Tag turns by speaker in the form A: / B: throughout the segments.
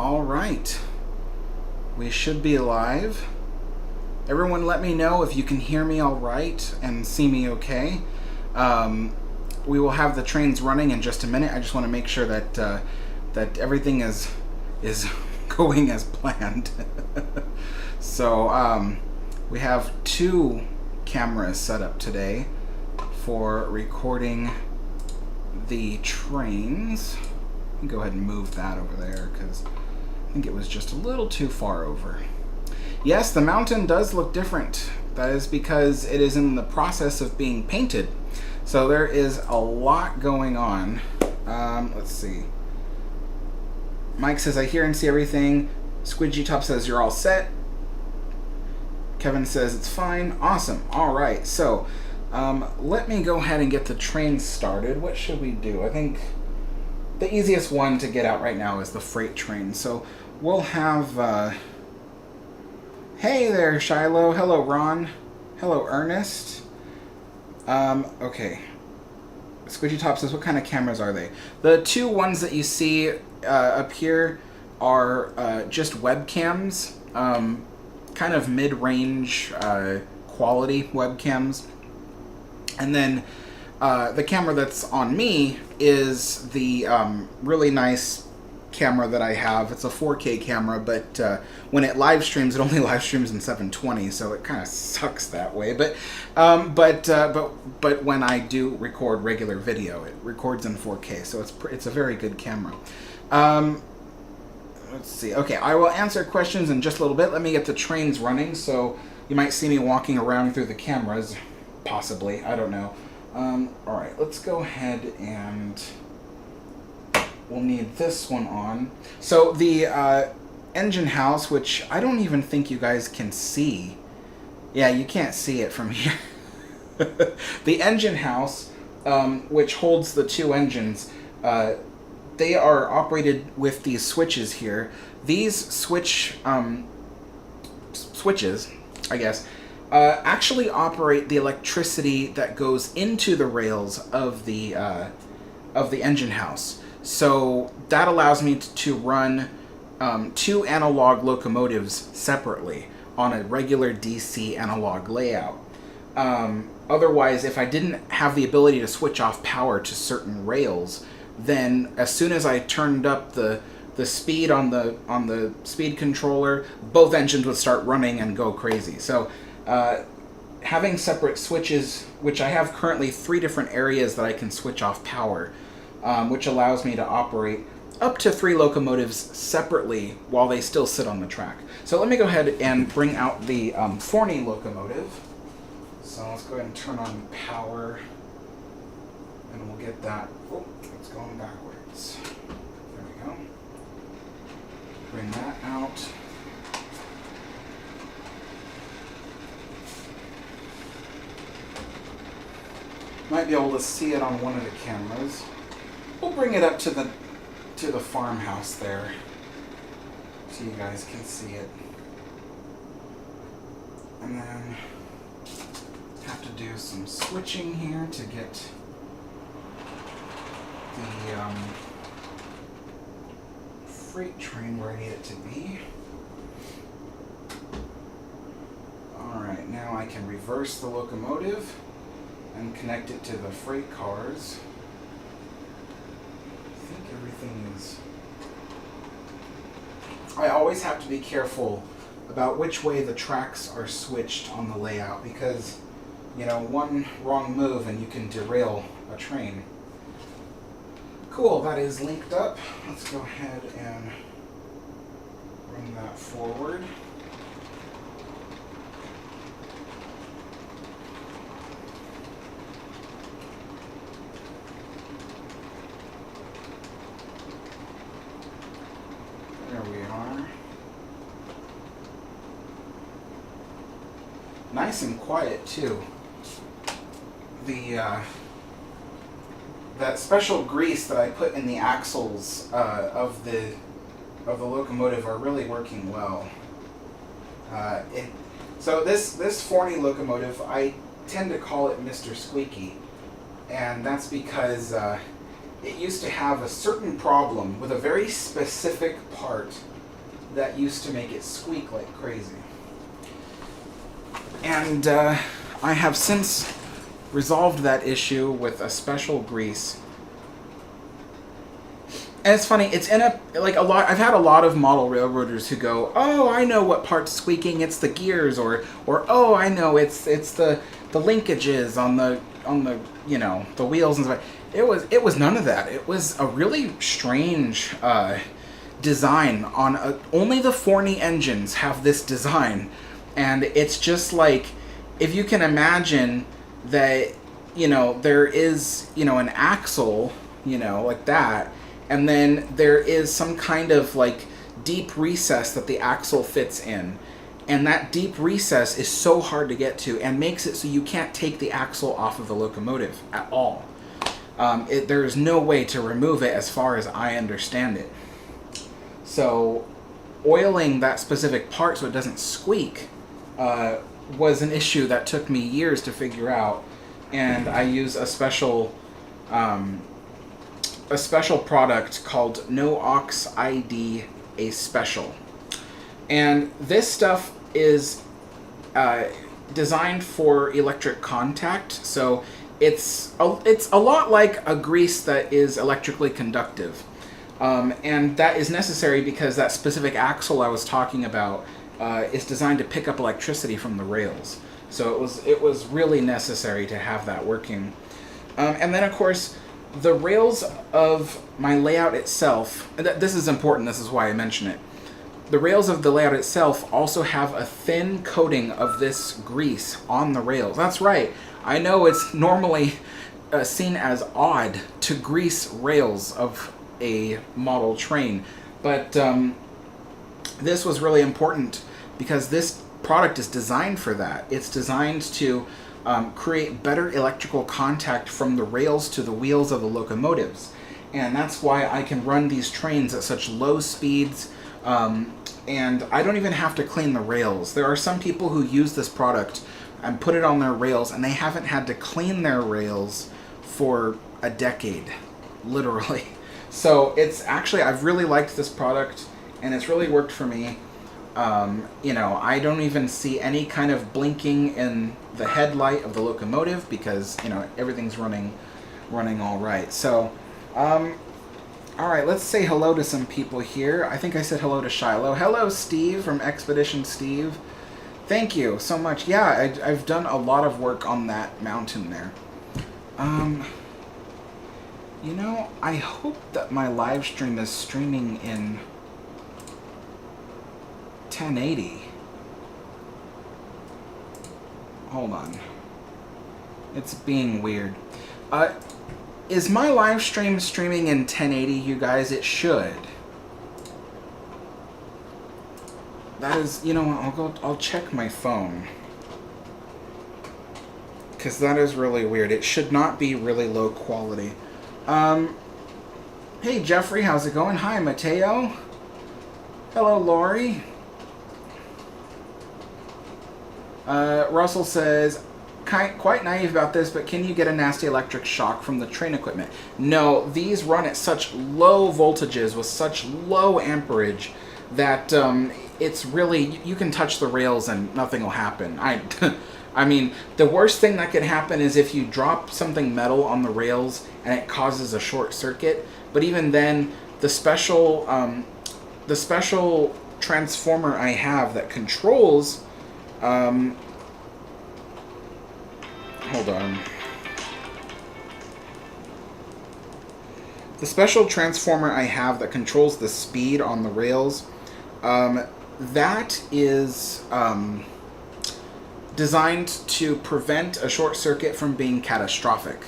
A: All right. We should be live. Everyone let me know if you can hear me all right and see me okay. We will have the trains running in just a minute. I just want to make sure that that everything is going as planned. So we have 2 cameras set up today for recording the trains. Go ahead and move that over there because I think it was just a little too far over. Yes, the mountain does look different. That is because it is in the process of being painted. So there is a lot going on. Let's see. Mike says, I hear and see everything. Squidgy Top says, you're all set. Kevin says, it's fine. Awesome. All right. So let me go ahead and get the train started. What should we do? I think the easiest one to get out right now is the freight train. So we'll have... Hey there, Shiloh. Hello, Ron. Hello, Ernest. Okay. Squidgy Top says, what kind of cameras are they? The 2 ones that you see up here are just webcams. Kind of mid-range quality webcams. And then the camera that's on me is the really nice camera that I have. It's a 4K camera, but when it live streams, it only live streams in 720, so it kind of sucks that way. But when I do record regular video, it records in 4K, so it's a very good camera. Let's see. Okay, I will answer questions in just a little bit. Let me get the trains running, so you might see me walking around through the cameras, possibly. I don't know. All right, let's go ahead and we'll need this one on. So the engine house, which I don't even think you guys can see. Yeah, you can't see it from here. The engine house, which holds the 2 engines, they are operated with these switches here. These switches, I guess, actually operate the electricity that goes into the rails of the engine house. So that allows me to run 2 analog locomotives separately on a regular DC analog layout. Otherwise, if I didn't have the ability to switch off power to certain rails, then as soon as I turned up the speed on the speed controller, both engines would start running and go crazy. So having separate switches, which I have currently 3 different areas that I can switch off power, which allows me to operate up to 3 locomotives separately while they still sit on the track. So let me go ahead and bring out the Forney locomotive. So let's go ahead and turn on power, and we'll get that. Oh, it's going backwards. There we go. Bring that out. Might be able to see it on one of the cameras. We'll bring it up to the farmhouse there so you guys can see it. And then have to do some switching here to get the freight train where I need it to be. Alright, now I can reverse the locomotive and connect it to the freight cars. I think everything is... I always have to be careful about which way the tracks are switched on the layout because, you know, one wrong move and you can derail a train. Cool, that is linked up. Let's go ahead and bring that forward. There we are. Nice and quiet too. That special grease that I put in the axles of the locomotive are really working well. So this Forney locomotive, I tend to call it Mr. Squeaky, and that's because it used to have a certain problem with a very specific part that used to make it squeak like crazy. And I have since resolved that issue with a special grease. And it's funny, it's in I've had a lot of model railroaders who go, oh, I know what part's squeaking, it's the gears, or oh, I know, it's the linkages on the the wheels and stuff. It was none of that. It was a really strange design on only the Forney engines have this design, and it's just like, if you can imagine that, there is, an axle, like that, and then there is some kind of like deep recess that the axle fits in. And that deep recess is so hard to get to and makes it so you can't take the axle off of the locomotive at all. There is no way to remove it as far as I understand it. So oiling that specific part so it doesn't squeak was an issue that took me years to figure out. And I use a special product called No Aux ID A Special. And this stuff is designed for electric contact, so it's a lot like a grease that is electrically conductive. And that is necessary because that specific axle I was talking about is designed to pick up electricity from the rails. So it was really necessary to have that working. And then, of course, the rails of my layout itself, this is important, this is why I mention it. The rails of the layout itself also have a thin coating of this grease on the rails. That's right. I know it's normally seen as odd to grease rails of a model train, but this was really important because this product is designed for that. It's designed to create better electrical contact from the rails to the wheels of the locomotives. And that's why I can run these trains at such low speeds, and I don't even have to clean the rails. There are some people who use this product and put it on their rails, and they haven't had to clean their rails for a decade, literally. So it's actually, I've really liked this product, and it's really worked for me. I don't even see any kind of blinking in the headlight of the locomotive because, everything's running all right. So, all right, let's say hello to some people here. I think I said hello to Shiloh. Hello, Steve from Expedition Steve. Thank you so much. Yeah, I've done a lot of work on that mountain there. I hope that my live stream is streaming in 1080. Hold on. It's being weird. Is my live stream streaming in 1080, you guys? It should. That is, I'll check my phone. Because that is really weird. It should not be really low quality. Hey, Jeffrey, how's it going? Hi, Mateo. Hello, Lori. Russell says, quite naive about this, but can you get a nasty electric shock from the train equipment? No, these run at such low voltages with such low amperage that it's really, you can touch the rails and nothing will happen. I mean, the worst thing that could happen is if you drop something metal on the rails and it causes a short circuit. But even then, the special transformer I have that controls, hold on. The special transformer I have that controls the speed on the rails, that is designed to prevent a short circuit from being catastrophic.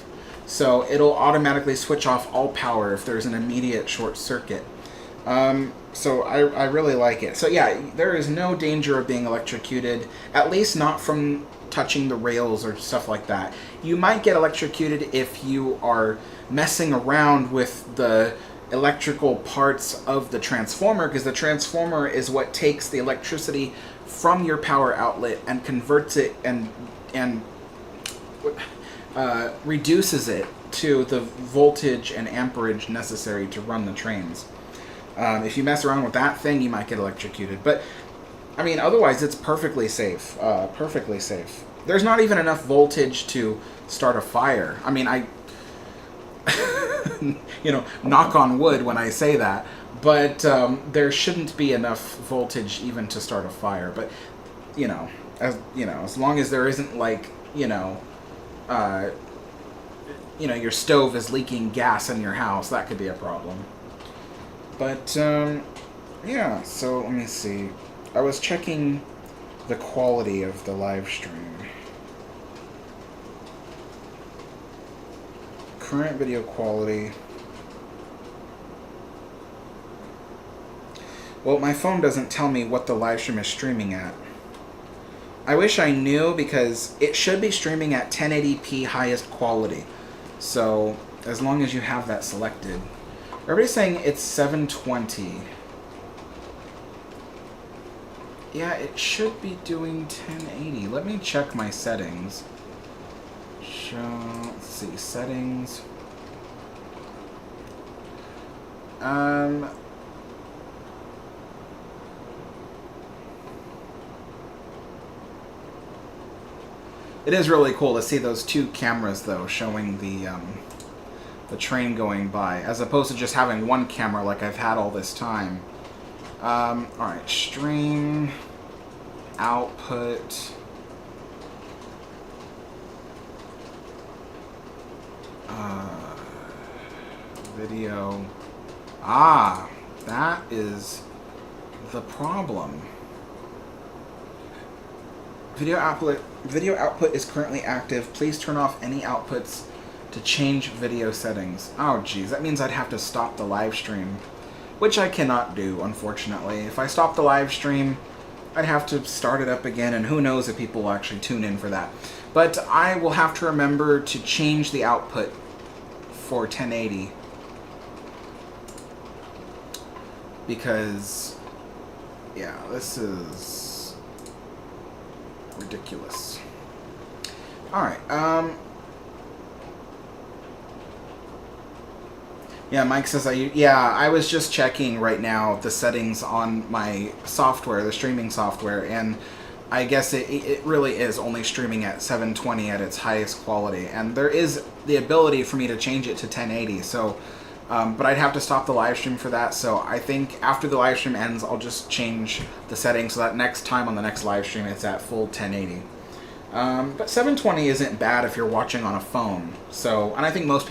A: So it'll automatically switch off all power if there's an immediate short circuit. So I really like it. So yeah, there is no danger of being electrocuted, at least not from touching the rails or stuff like that. You might get electrocuted if you are messing around with the electrical parts of the transformer, because the transformer is what takes the electricity from your power outlet and converts it and reduces it to the voltage and amperage necessary to run the trains. If you mess around with that thing, you might get electrocuted. But, I mean, otherwise it's perfectly safe. Perfectly safe. There's not even enough voltage to start a fire. I mean, you know, knock on wood when I say that. But there shouldn't be enough voltage even to start a fire. But, you know, as long as there isn't, like, your stove is leaking gas in your house, that could be a problem. But, yeah, so let me see. I was checking the quality of the live stream. Current video quality. Well, my phone doesn't tell me what the live stream is streaming at. I wish I knew, because it should be streaming at 1080p highest quality. So, as long as you have that selected. Everybody's saying it's 720. Yeah, it should be doing 1080. Let me check my settings. Let's see, settings. It is really cool to see those two cameras, though, showing the train going by, as opposed to just having one camera like I've had all this time. Alright, stream, output, video. Ah, that is the problem. Video output is currently active. Please turn off any outputs to change video settings. Oh geez, that means I'd have to stop the live stream, which I cannot do, unfortunately. If I stop the live stream, I'd have to start it up again, and who knows if people will actually tune in for that. But I will have to remember to change the output for 1080, because, yeah, this is ridiculous. Alright, yeah, Mike says I was just checking right now the settings on my software, the streaming software, and I guess it really is only streaming at 720 at its highest quality, and there is the ability for me to change it to 1080, so, but I'd have to stop the live stream for that, so I think after the live stream ends, I'll just change the settings so that next time on the next live stream it's at full 1080. But 720 isn't bad if you're watching on a phone. So, and I think most of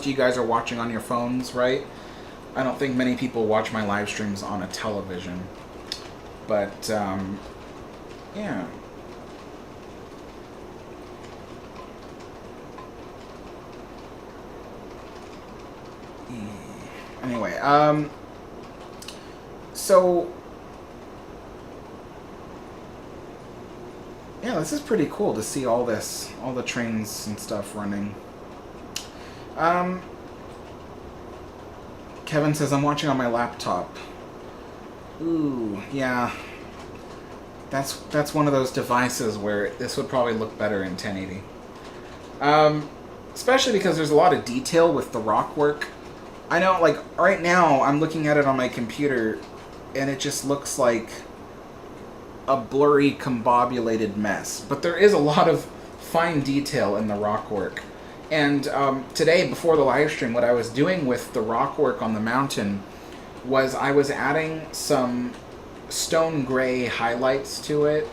A: you guys are watching on your phones, right? I don't think many people watch my live streams on a television. But, yeah. Anyway, so... yeah, this is pretty cool to see all the trains and stuff running. Kevin says, I'm watching on my laptop. Ooh, yeah. That's one of those devices where this would probably look better in 1080. Especially because there's a lot of detail with the rock work. I know, like, right now, I'm looking at it on my computer, and it just looks like a blurry, combobulated mess. But there is a lot of fine detail in the rock work. And today, before the live stream, what I was doing with the rock work on the mountain was I was adding some stone gray highlights to it.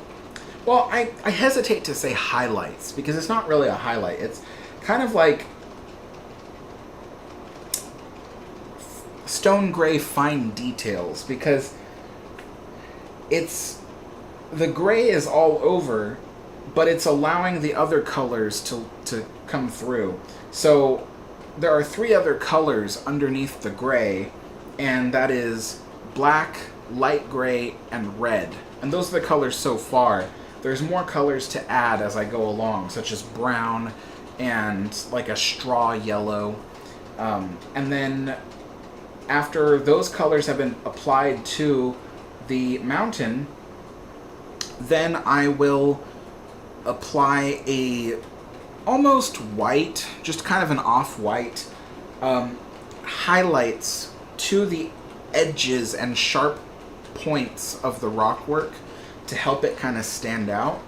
A: Well, I hesitate to say highlights, because it's not really a highlight. It's kind of like stone gray fine details, because the gray is all over, but it's allowing the other colors to come through. So there are 3 other colors underneath the gray, and that is black, light gray, and red. And those are the colors so far. There's more colors to add as I go along, such as brown and like a straw yellow. And then after those colors have been applied to the mountain, then I will apply a almost white, just kind of an off-white, highlights to the edges and sharp points of the rock work to help it kind of stand out.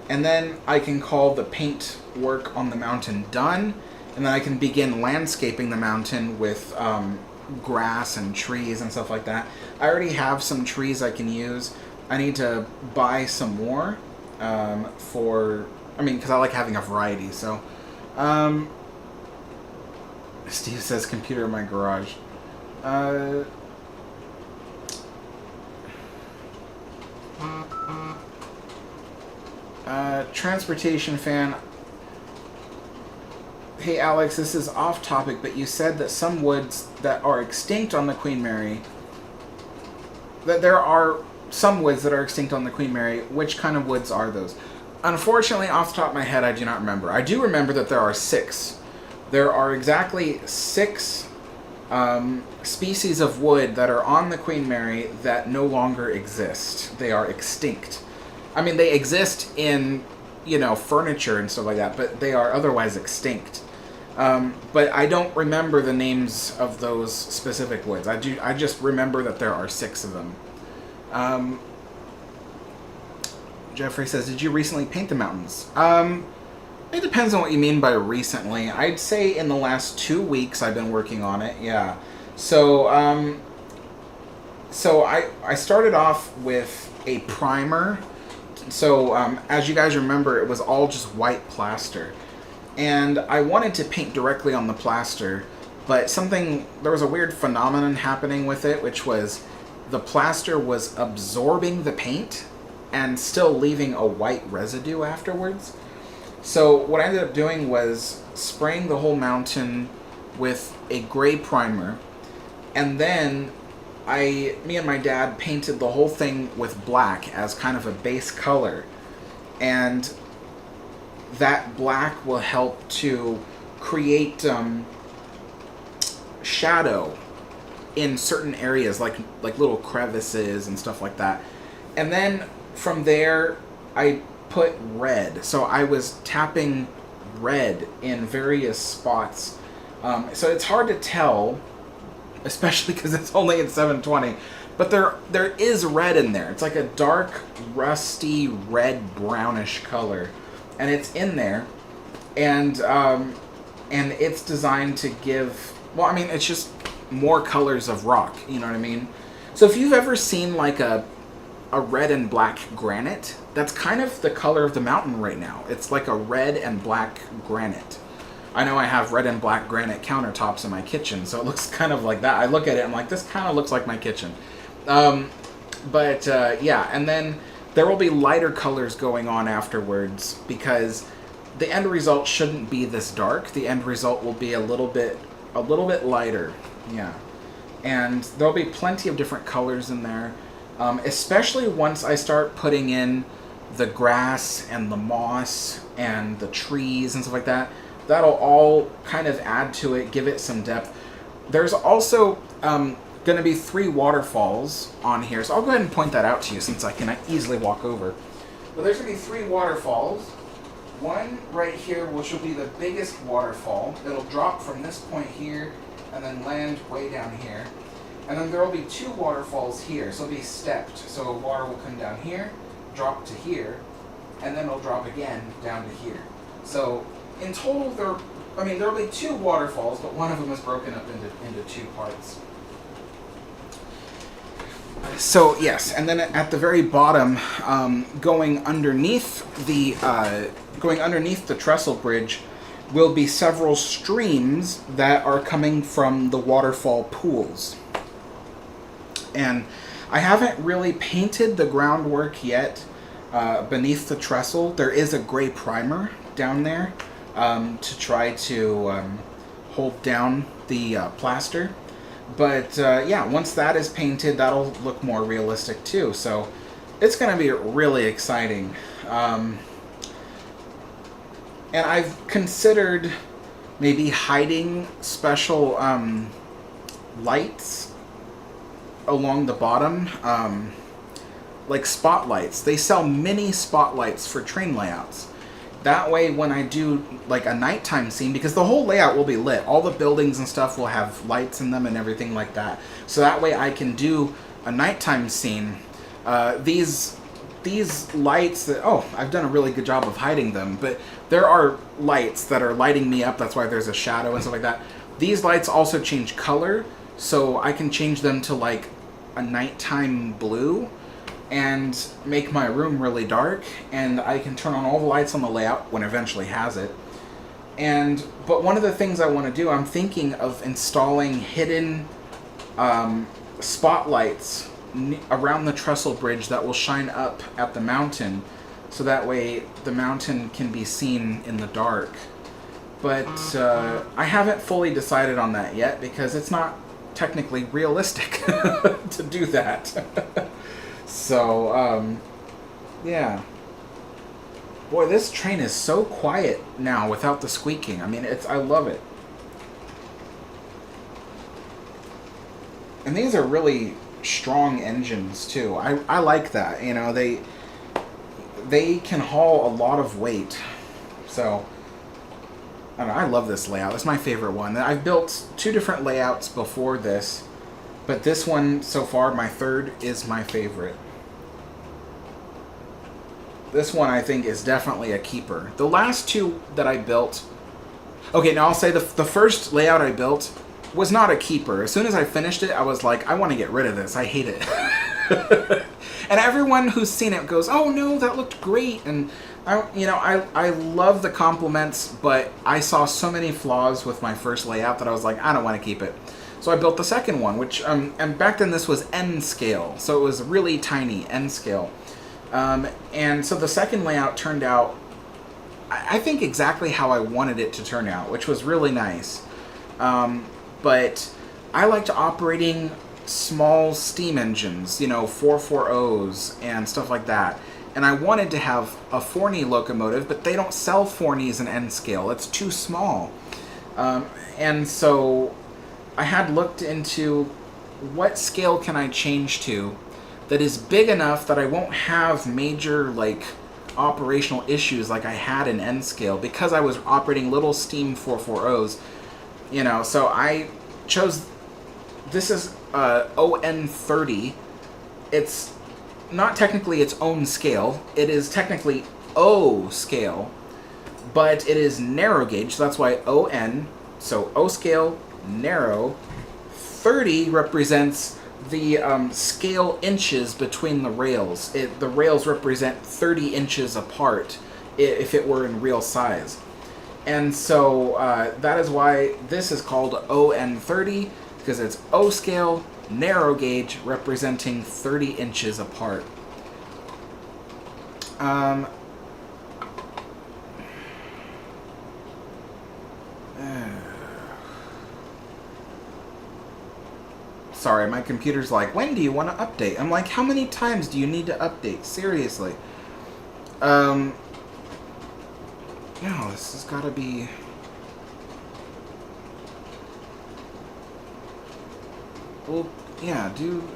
A: And then I can call the paint work on the mountain done, and then I can begin landscaping the mountain with grass and trees and stuff like that. I already have some trees I can use. I need to buy some more because I like having a variety. So Steve says computer in my garage. Transportation fan. Hey Alex, this is off topic, but you said that some woods that are extinct on the Queen Mary, that there are some woods that are extinct on the Queen Mary. Which kind of woods are those? Unfortunately, off the top of my head, I do not remember. I do remember that there are 6. There are exactly 6 species of wood that are on the Queen Mary that no longer exist. They are extinct. I mean, they exist in, furniture and stuff like that, but they are otherwise extinct. But I don't remember the names of those specific woods. I just remember that there are 6 of them. Jeffrey says, did you recently paint the mountains? It depends on what you mean by recently. I'd say in the last 2 weeks I've been working on it, yeah. So, I started off with a primer. So, as you guys remember, it was all just white plaster. And I wanted to paint directly on the plaster, but there was a weird phenomenon happening with it, which was the plaster was absorbing the paint and still leaving a white residue afterwards. So what I ended up doing was spraying the whole mountain with a gray primer, and then me and my dad painted the whole thing with black as kind of a base color, and that black will help to create shadow in certain areas, like little crevices and stuff like that. And then from there, I put red. So I was tapping red in various spots. So it's hard to tell, especially because it's only in 720. But there is red in there. It's like a dark, rusty, red, brownish color. And it's in there. And it's designed to give... Well, I mean, it's just more colors of rock. You know what I mean? So if you've ever seen like a red and black granite, that's kind of the color of the mountain right now. It's like a red and black granite. I know I have red and black granite countertops in my kitchen, so it looks kind of like that. I look at it and I'm like, this kind of looks like my kitchen. Yeah, and then there will be lighter colors going on afterwards, because the end result shouldn't be this dark. The end result will be a little bit lighter. Yeah. And there'll be plenty of different colors in there. Especially once I start putting in the grass and the moss and the trees and stuff like that. That'll all kind of add to it, give it some depth. There's also going to be 3 waterfalls on here. So I'll go ahead and point that out to you since I can easily walk over. But there's going to be 3 waterfalls. One right here, which will be the biggest waterfall. It'll drop from this point here and then land way down here. And then there will be 2 waterfalls here, so it'll be stepped. So water will come down here, drop to here, and then it'll drop again down to here. So in total, there will be 2 waterfalls, but one of them is broken up into 2 parts. So yes, and then at the very bottom, going underneath the trestle bridge, will be several streams that are coming from the waterfall pools. And I haven't really painted the groundwork yet beneath the trestle. There is a gray primer down there to try to hold down the plaster. But yeah, once that is painted, that'll look more realistic too. So it's going to be really exciting. And I've considered maybe hiding special lights along the bottom, like spotlights. They sell mini spotlights for train layouts. That way, when I do like a nighttime scene, because the whole layout will be lit, all the buildings and stuff will have lights in them and everything like that. So that way, I can do a nighttime scene. These lights that, oh, I've done a really good job of hiding them, but there are lights that are lighting me up. That's why there's a shadow and stuff like that. These lights also change color, so I can change them to like a nighttime blue and make my room really dark, and I can turn on all the lights on the layout when it eventually has it. But one of the things I want to do, I'm thinking of installing hidden spotlights around the trestle bridge that will shine up at the mountain, so that way the mountain can be seen in the dark. But I haven't fully decided on that yet, because it's not technically realistic to do that. So, yeah. Boy, this train is so quiet now without the squeaking. I mean, I love it. And these are really strong engines, too. I like that. You know, they can haul a lot of weight. So, I don't know, I love this layout. It's my favorite one. I've built 2 different layouts before this, but this one, so far, my third, is my favorite. This one, I think, is definitely a keeper. The last 2 that I built... Okay, now I'll say the first layout I built was not a keeper. As soon as I finished it, I was like, I want to get rid of this. I hate it. And everyone who's seen it goes, oh no, that looked great. And I love the compliments, but I saw so many flaws with my first layout that I was like, I don't want to keep it. So I built the second one, which, and back then this was N scale, so it was really tiny, N scale. And so the second layout turned out, I think, exactly how I wanted it to turn out, which was really nice. But I liked operating small steam engines, 440s and stuff like that. And I wanted to have a Forney locomotive, but they don't sell Forneys in N scale. It's too small. And so I had looked into what scale can I change to that is big enough that I won't have major, operational issues like I had in N scale, because I was operating little steam 440s. So I chose, this is On30. It's not technically its own scale. It is technically O scale, but it is narrow gauge, so that's why ON. So O scale, narrow. 30 represents the scale inches between the rails. The rails represent 30 inches apart if it were in real size. And so that is why this is called ON30, because it's O scale, narrow gauge, representing 30 inches apart. Sorry, my computer's like, when do you want to update? I'm like, how many times do you need to update? Seriously. No, this has got to be... Well, yeah, do,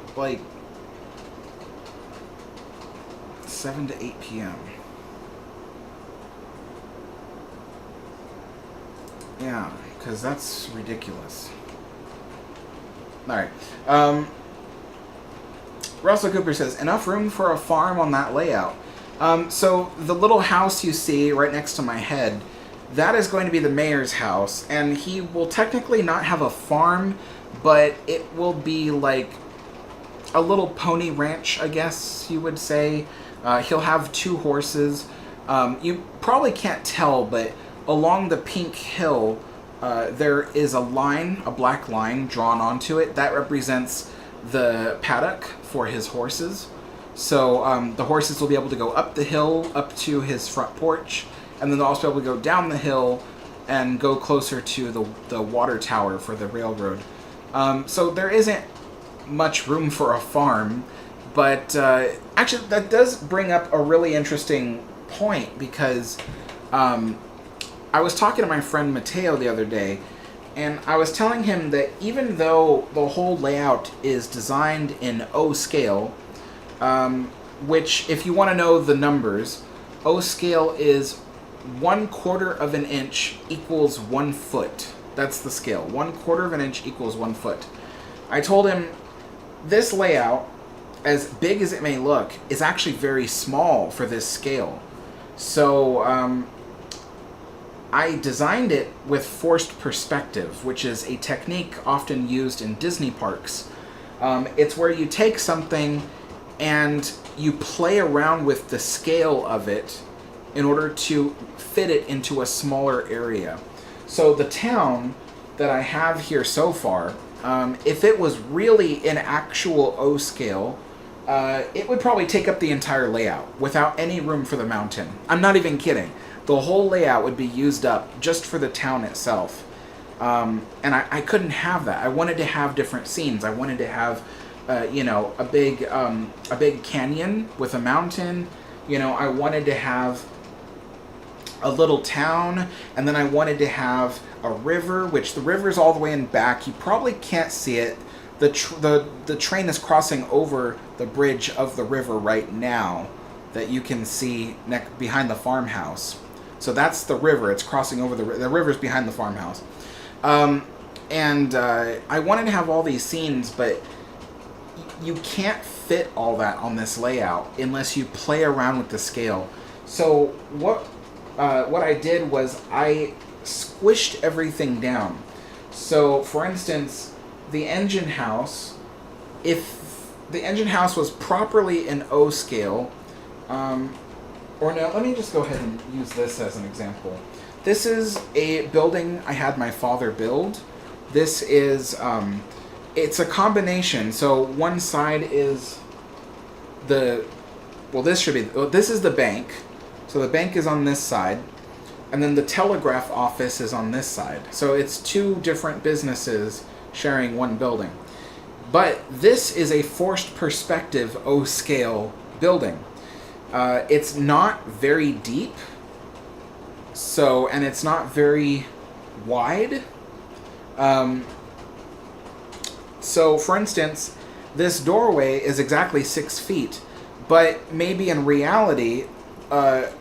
A: 7 to 8 p.m. Yeah, because that's ridiculous. Alright. Russell Cooper says, enough room for a farm on that layout. So the little house you see right next to my head, that is going to be the mayor's house, and he will technically not have a farm, but it will be like a little pony ranch, I guess you would say. He'll have 2 horses. You probably can't tell, but along the pink hill, there is a line, a black line drawn onto it. That represents the paddock for his horses. So the horses will be able to go up the hill, up to his front porch, and then they'll also be able to go down the hill and go closer to the water tower for the railroad. So there isn't much room for a farm, but actually that does bring up a really interesting point, because I was talking to my friend Mateo the other day, and I was telling him that even though the whole layout is designed in O scale, which, if you want to know the numbers, O scale is 1/4 of an inch equals 1 foot. That's the scale. 1/4 of an inch equals 1 foot. I told him this layout, as big as it may look, is actually very small for this scale. So I designed it with forced perspective, which is a technique often used in Disney parks. It's where you take something and you play around with the scale of it in order to fit it into a smaller area. So the town that I have here so far, if it was really an actual O scale, it would probably take up the entire layout without any room for the mountain. I'm not even kidding. The whole layout would be used up just for the town itself. And I couldn't have that. I wanted to have different scenes. I wanted to have, a big canyon with a mountain. I wanted to have a little town, and then I wanted to have a river, which the river's all the way in back. You probably can't see it. The train is crossing over the bridge of the river right now that you can see behind the farmhouse. So that's the river. It's crossing over the river's behind the farmhouse. I wanted to have all these scenes, but you can't fit all that on this layout unless you play around with the scale. So what I did was I squished everything down. So, for instance, the engine house, if the engine house was properly in O scale, or no, let me just go ahead and use this as an example. This is a building I had my father build. This is, it's a combination. So one side is this is the bank. So the bank is on this side, and then the telegraph office is on this side. So it's two different businesses sharing one building. But this is a forced perspective O-scale building. It's not very deep, and it's not very wide. So, for instance, this doorway is exactly 6 feet, but maybe in reality,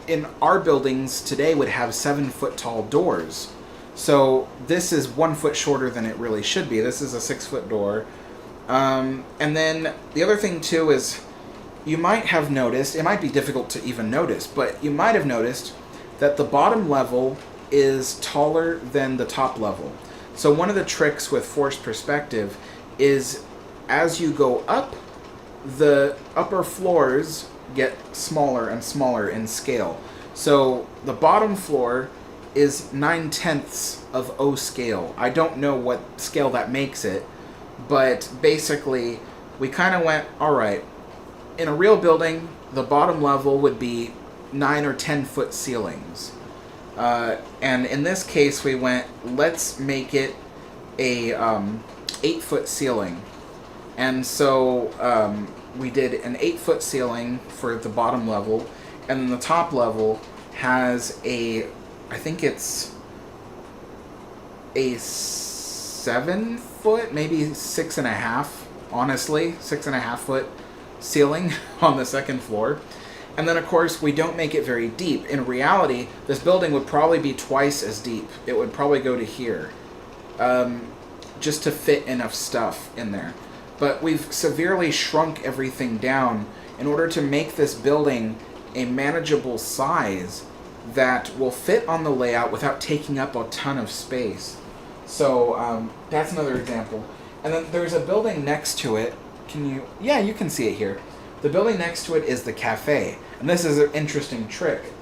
A: in our buildings today would have 7-foot tall doors. So this is 1 foot shorter than it really should be. This is a 6-foot door. And then the other thing too is you might have noticed, it might be difficult to even notice, but you might have noticed that the bottom level is taller than the top level. So one of the tricks with forced perspective is as you go up, the upper floors get smaller and smaller in scale. So the bottom floor is 9/10 of O scale. I don't know what scale that makes it, but basically we kind of went, all right, in a real building, the bottom level would be 9 or 10 foot ceilings. And in this case, we went, let's make it a 8-foot ceiling. And so we did an 8-foot ceiling for the bottom level, and then the top level has I think it's a 7-foot, maybe 6.5, honestly, 6.5-foot ceiling on the second floor. And then, of course, we don't make it very deep. In reality, this building would probably be twice as deep. It would probably go to here, just to fit enough stuff in there. But we've severely shrunk everything down in order to make this building a manageable size that will fit on the layout without taking up a ton of space. So that's another example. And then there's a building next to it. Yeah, you can see it here. The building next to it is the cafe. And this is an interesting trick.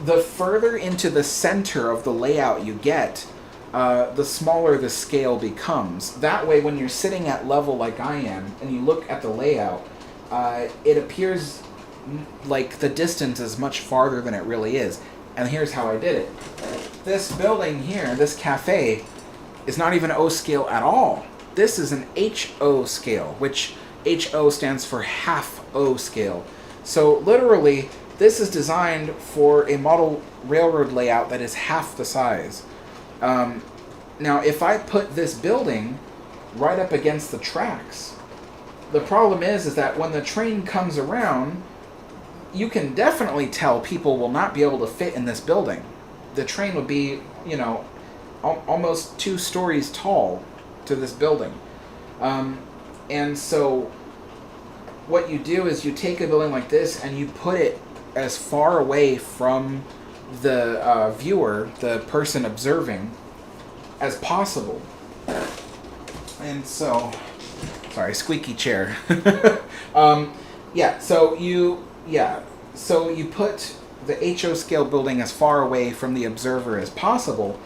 A: The further into the center of the layout you get, the smaller the scale becomes. That way, when you're sitting at level like I am, and you look at the layout, it appears like the distance is much farther than it really is. And here's how I did it. This building here, this cafe, is not even O scale at all. This is an HO scale, which HO stands for half O scale. So literally, this is designed for a model railroad layout that is half the size. Now, if I put this building right up against the tracks, the problem is that when the train comes around, you can definitely tell people will not be able to fit in this building. The train would be, you know, almost 2 stories tall to this building. And so what you do is you take a building like this and you put it as far away from the viewer, the person observing, as possible. And so, sorry, squeaky chair. So you put the HO scale building as far away from the observer as possible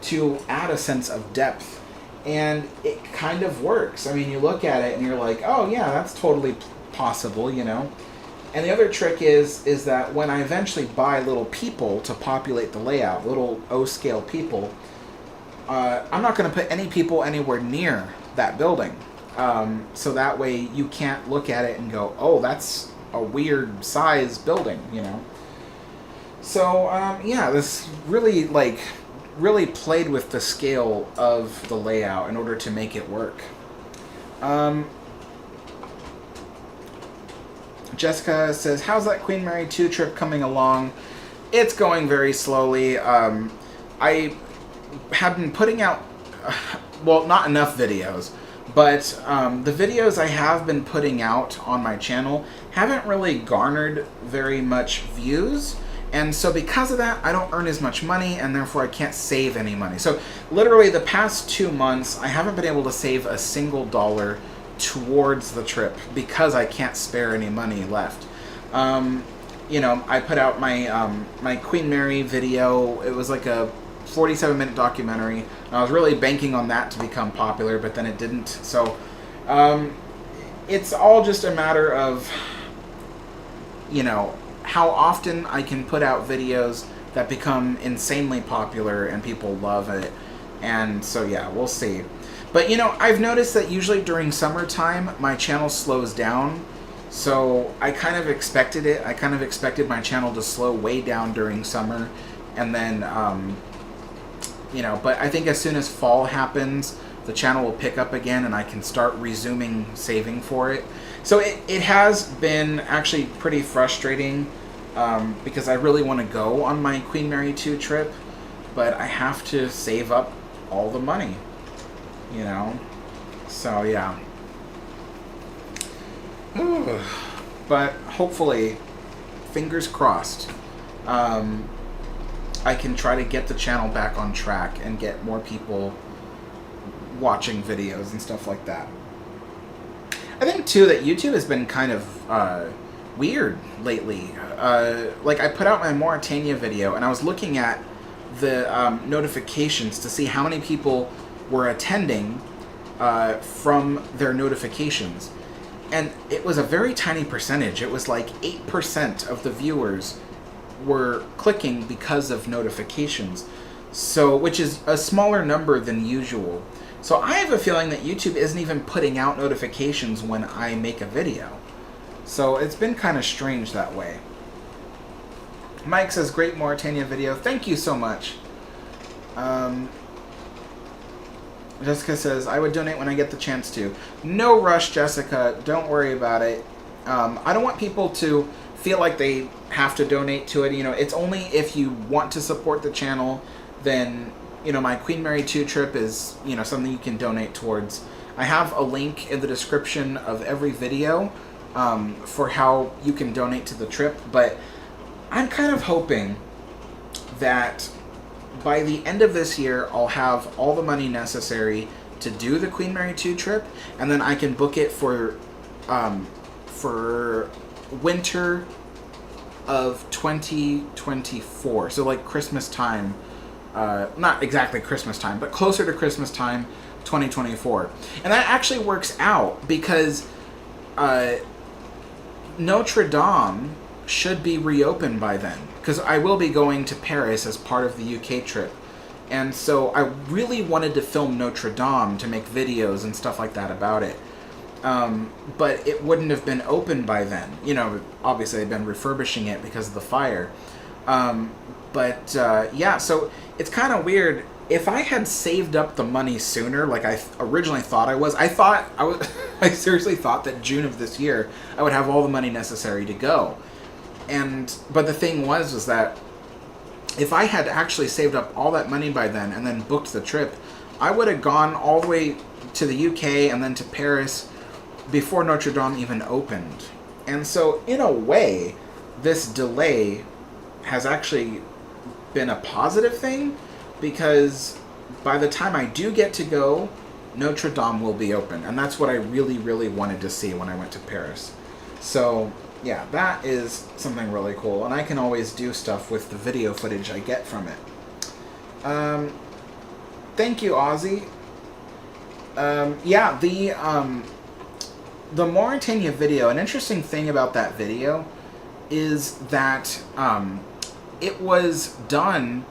A: to add a sense of depth. And it kind of works. I mean, you look at it and you're like, oh yeah, that's totally possible, you know. And the other trick is that when I eventually buy little people to populate the layout, little O-scale people, I'm not going to put any people anywhere near that building. So that way you can't look at it and go, oh, that's a weird size building, you know. So, this really played with the scale of the layout in order to make it work. Jessica says, how's that Queen Mary 2 trip coming along? It's going very slowly. I have been putting out, not enough videos, but the videos I have been putting out on my channel haven't really garnered very much views. And so because of that, I don't earn as much money, and therefore I can't save any money. So literally the past 2 months, I haven't been able to save a single dollar towards the trip because I can't spare any money left. I put out my Queen Mary video. It was like a 47-minute documentary. I was really banking on that to become popular, but then it didn't. So it's all just a matter of, how often I can put out videos that become insanely popular and people love it. And so yeah, we'll see. But I've noticed that usually during summertime my channel slows down. So I kind of expected it. I kind of expected my channel to slow way down during summer. And then, but I think as soon as fall happens, the channel will pick up again and I can start resuming saving for it. So it has been actually pretty frustrating because I really want to go on my Queen Mary 2 trip, but I have to save up all the money, So yeah. But hopefully, fingers crossed, I can try to get the channel back on track and get more people watching videos and stuff like that. I think too that YouTube has been kind of weird lately. Like I put out my Mauritania video and I was looking at the notifications to see how many people were attending from their notifications. And it was a very tiny percentage. It was like 8% of the viewers were clicking because of notifications. So, which is a smaller number than usual. So I have a feeling that YouTube isn't even putting out notifications when I make a video. So it's been kind of strange that way. Mike says, great Mauritania video. Thank you so much. Jessica says, I would donate when I get the chance to. No rush, Jessica. Don't worry about it. I don't want people to feel like they have to donate to it. It's only if you want to support the channel, then my Queen Mary 2 trip is, something you can donate towards. I have a link in the description of every video for how you can donate to the trip, but I'm kind of hoping that by the end of this year, I'll have all the money necessary to do the Queen Mary 2 trip, and then I can book it for winter of 2024. So like Christmas time. Not exactly Christmas time, but closer to Christmas time, 2024. And that actually works out because Notre Dame should be reopened by then. Because I will be going to Paris as part of the UK trip. And so I really wanted to film Notre Dame to make videos and stuff like that about it. But it wouldn't have been open by then. Obviously they've been refurbishing it because of the fire. So it's kind of weird. If I had saved up the money sooner, like I originally thought I was, I seriously thought that June of this year, I would have all the money necessary to go. But the thing was that if I had actually saved up all that money by then and then booked the trip, I would have gone all the way to the UK and then to Paris before Notre Dame even opened. And so, in a way, this delay has actually been a positive thing, because by the time I do get to go, Notre Dame will be open. And that's what I really, really wanted to see when I went to Paris. So, yeah, that is something really cool. And I can always do stuff with the video footage I get from it. Thank you, Ozzy. Yeah, the Mauritania video, an interesting thing about that video is that it was done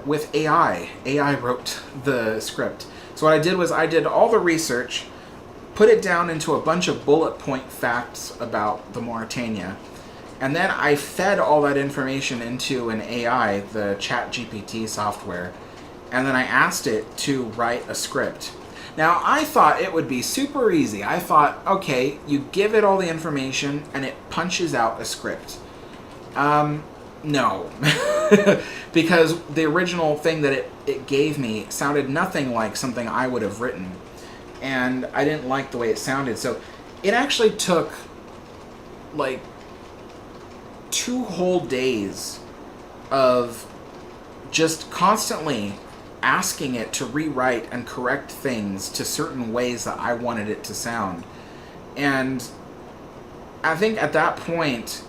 A: with AI. AI wrote the script. So what I did was I did all the research, put it down into a bunch of bullet point facts about the Mauritania, and then I fed all that information into an AI, the ChatGPT software, and then I asked it to write a script. Now, I thought it would be super easy. I thought, okay, you give it all the information and it punches out a script. No. Because the original thing that it gave me sounded nothing like something I would have written. And I didn't like the way it sounded. So it actually took like 2 whole days of just constantly asking it to rewrite and correct things to certain ways that I wanted it to sound. And I think at that point,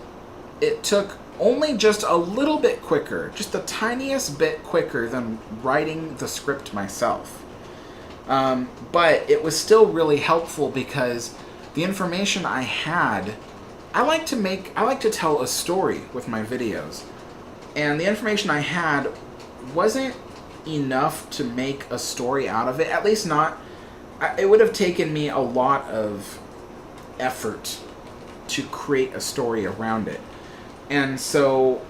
A: it took only just a little bit quicker, just the tiniest bit quicker than writing the script myself. But it was still really helpful because the information I had, I like to tell a story with my videos. And the information I had wasn't enough to make a story out of it. At least not. It would have taken me a lot of effort to create a story around it. And so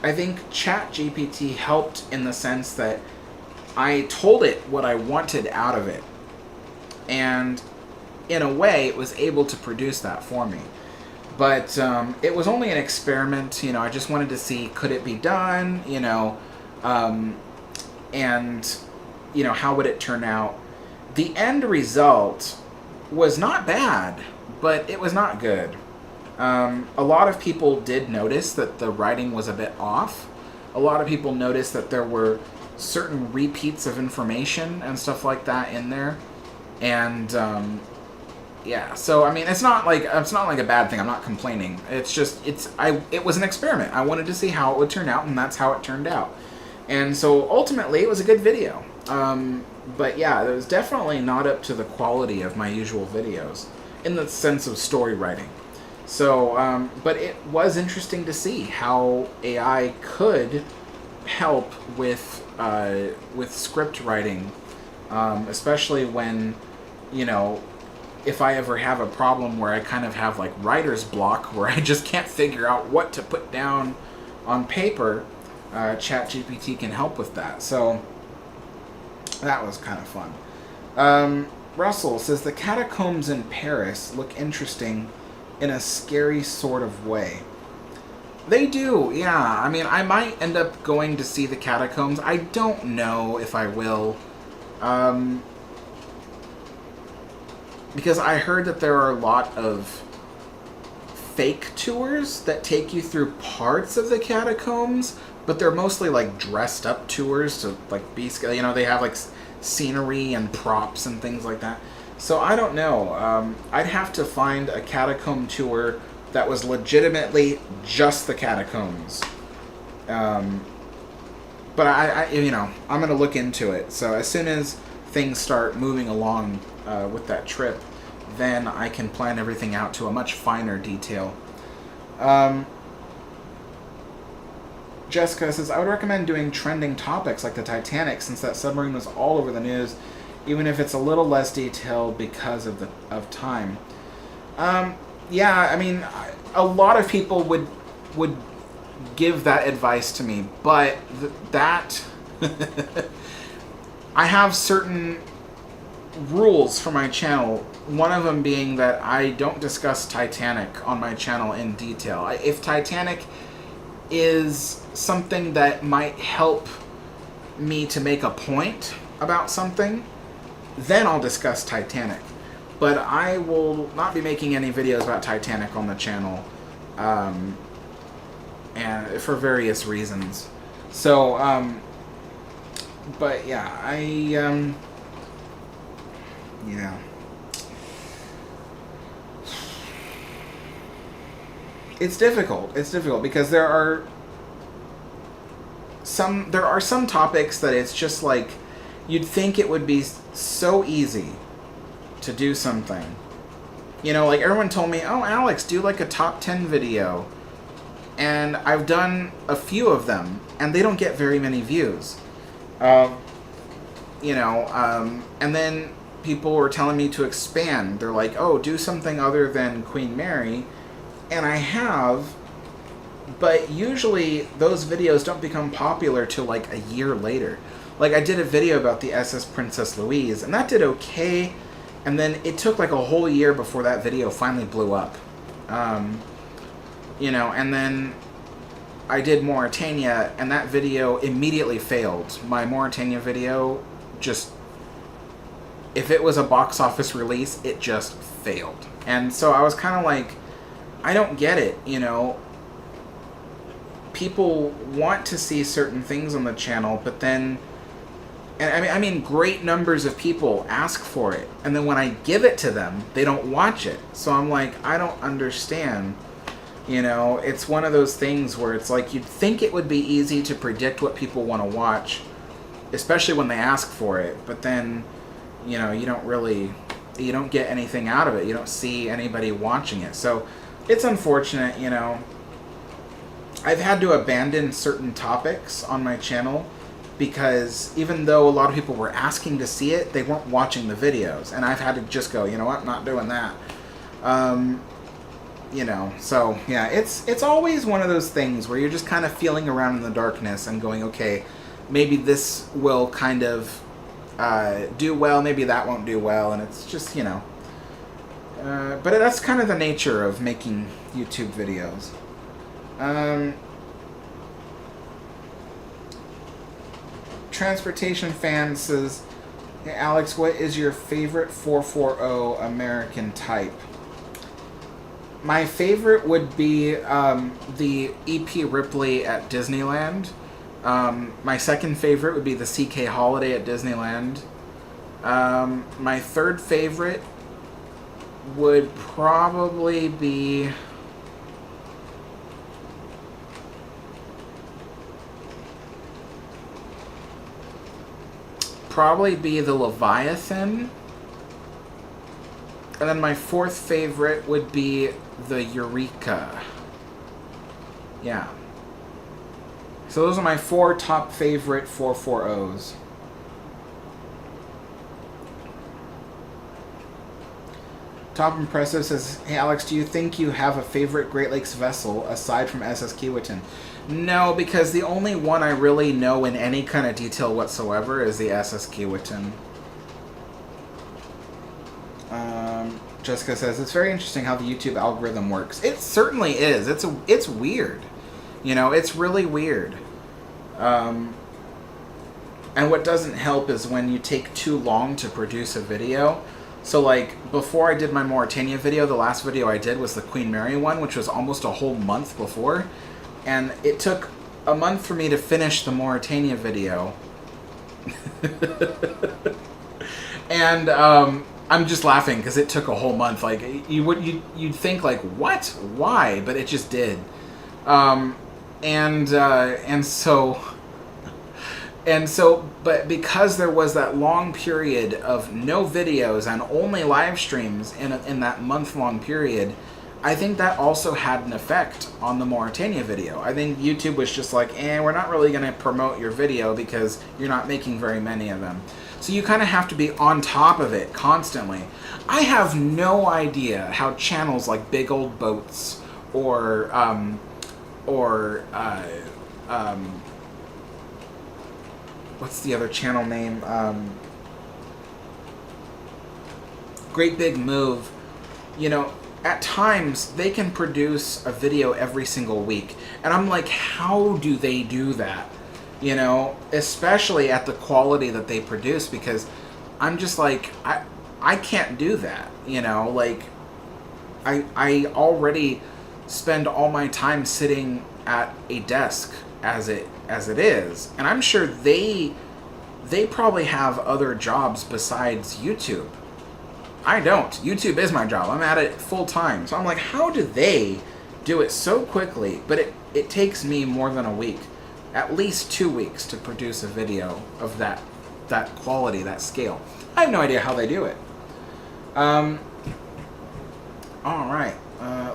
A: I think ChatGPT helped in the sense that I told it what I wanted out of it. And in a way, it was able to produce that for me. But it was only an experiment. I just wanted to see, could it be done? And how would it turn out? The end result was not bad, but it was not good. A lot of people did notice that the writing was a bit off. A lot of people noticed that there were certain repeats of information and stuff like that in there. And yeah, so I mean, it's not like a bad thing. I'm not complaining. It's just it was an experiment. I wanted to see how it would turn out, and that's how it turned out. And so ultimately, it was a good video. But yeah, it was definitely not up to the quality of my usual videos in the sense of story writing. So, but it was interesting to see how AI could help with script writing, especially when, if I ever have a problem where I kind of have like writer's block, where I just can't figure out what to put down on paper. ChatGPT can help with that. So that was kind of fun. Russell says the catacombs in Paris look interesting in a scary sort of way. They do, yeah. I mean, I might end up going to see the catacombs. I don't know if I will. Because I heard that there are a lot of fake tours that take you through parts of the catacombs, but they're mostly like dressed up tours to like be, they have like scenery and props and things like that. So I don't know. I'd have to find a catacomb tour that was legitimately just the catacombs. But I'm gonna look into it. So as soon as things start moving along with that trip, then I can plan everything out to a much finer detail. Jessica says, I would recommend doing trending topics like the Titanic, since that submarine was all over the news, even if it's a little less detailed because of time. Yeah, I mean, a lot of people would give that advice to me, but that I have certain rules for my channel. One of them being that I don't discuss Titanic on my channel in detail. If Titanic is something that might help me to make a point about something, then I'll discuss Titanic. But I will not be making any videos about Titanic on the channel, and for various reasons. So, but yeah, yeah. It's difficult. It's difficult because there are some topics that it's just like you'd think it would be so easy to do something. You know, like everyone told me, "Oh, Alex, do like a top 10 video." And I've done a few of them, and they don't get very many views. You know, and then people were telling me to expand. They're like, "Oh, do something other than Queen Mary." And I have, but usually those videos don't become popular till like a year later. Like I did a video about the SS Princess Louise, and that did okay, and then it took like a whole year before that video finally blew up. You know, and then I did Mauritania, and that video immediately failed. My Mauritania video just, if it was a box office release, it just failed. And so I was kind of like, I don't get it, you know. People want to see certain things on the channel, but then, and I mean, great numbers of people ask for it, and then when I give it to them, they don't watch it. So I'm like, I don't understand. You know, it's one of those things where it's like you'd think it would be easy to predict what people want to watch, especially when they ask for it, but then, you know, you don't get anything out of it. You don't see anybody watching it. So it's unfortunate, you know. I've had to abandon certain topics on my channel because even though a lot of people were asking to see it, they weren't watching the videos. And I've had to just go, you know what, I'm not doing that. You know, so yeah, it's always one of those things where you're just kind of feeling around in the darkness and going, okay, maybe this will kind of do well, maybe that won't do well, and it's just, you know. But that's kind of the nature of making YouTube videos. Transportation Fan says, hey, Alex, what is your favorite 440 American type? My favorite would be the EP Ripley at Disneyland. My second favorite would be the CK Holiday at Disneyland. My third favorite would probably be the Leviathan. And then my fourth favorite would be the Eureka. Yeah. So those are my four top favorite 440s. Top Impressive says, hey Alex, do you think you have a favorite Great Lakes vessel aside from SS Kiewit? No, because the only one I really know in any kind of detail whatsoever is the SS Kiewit. Jessica says, it's very interesting how the YouTube algorithm works. It certainly is. It's weird. You know, it's really weird. And what doesn't help is when you take too long to produce a video. So, like, before I did my Mauritania video, the last video I did was the Queen Mary one, which was almost a whole month before. And it took a month for me to finish the Mauritania video. And, I'm just laughing because it took a whole month. Like, you'd think, like, what? Why? But it just did. And so, but because there was that long period of no videos and only live streams in that month-long period, I think that also had an effect on the Mauritania video. I think YouTube was just like, we're not really going to promote your video because you're not making very many of them. So you kind of have to be on top of it constantly. I have no idea how channels like Big Old Boats or what's the other channel name? great big move. You know, at times they can produce a video every single week, and I'm like, how do they do that? You know, especially at the quality that they produce, because I'm just like, I can't do that. You know, like I already spend all my time sitting at a desk as it is, and I'm sure they probably have other jobs besides YouTube. I don't. YouTube is my job. I'm at it full time. So I'm like, how do they do it so quickly? But it takes me more than a week, at least 2 weeks, to produce a video of that quality, that scale. I have no idea how they do it. All right.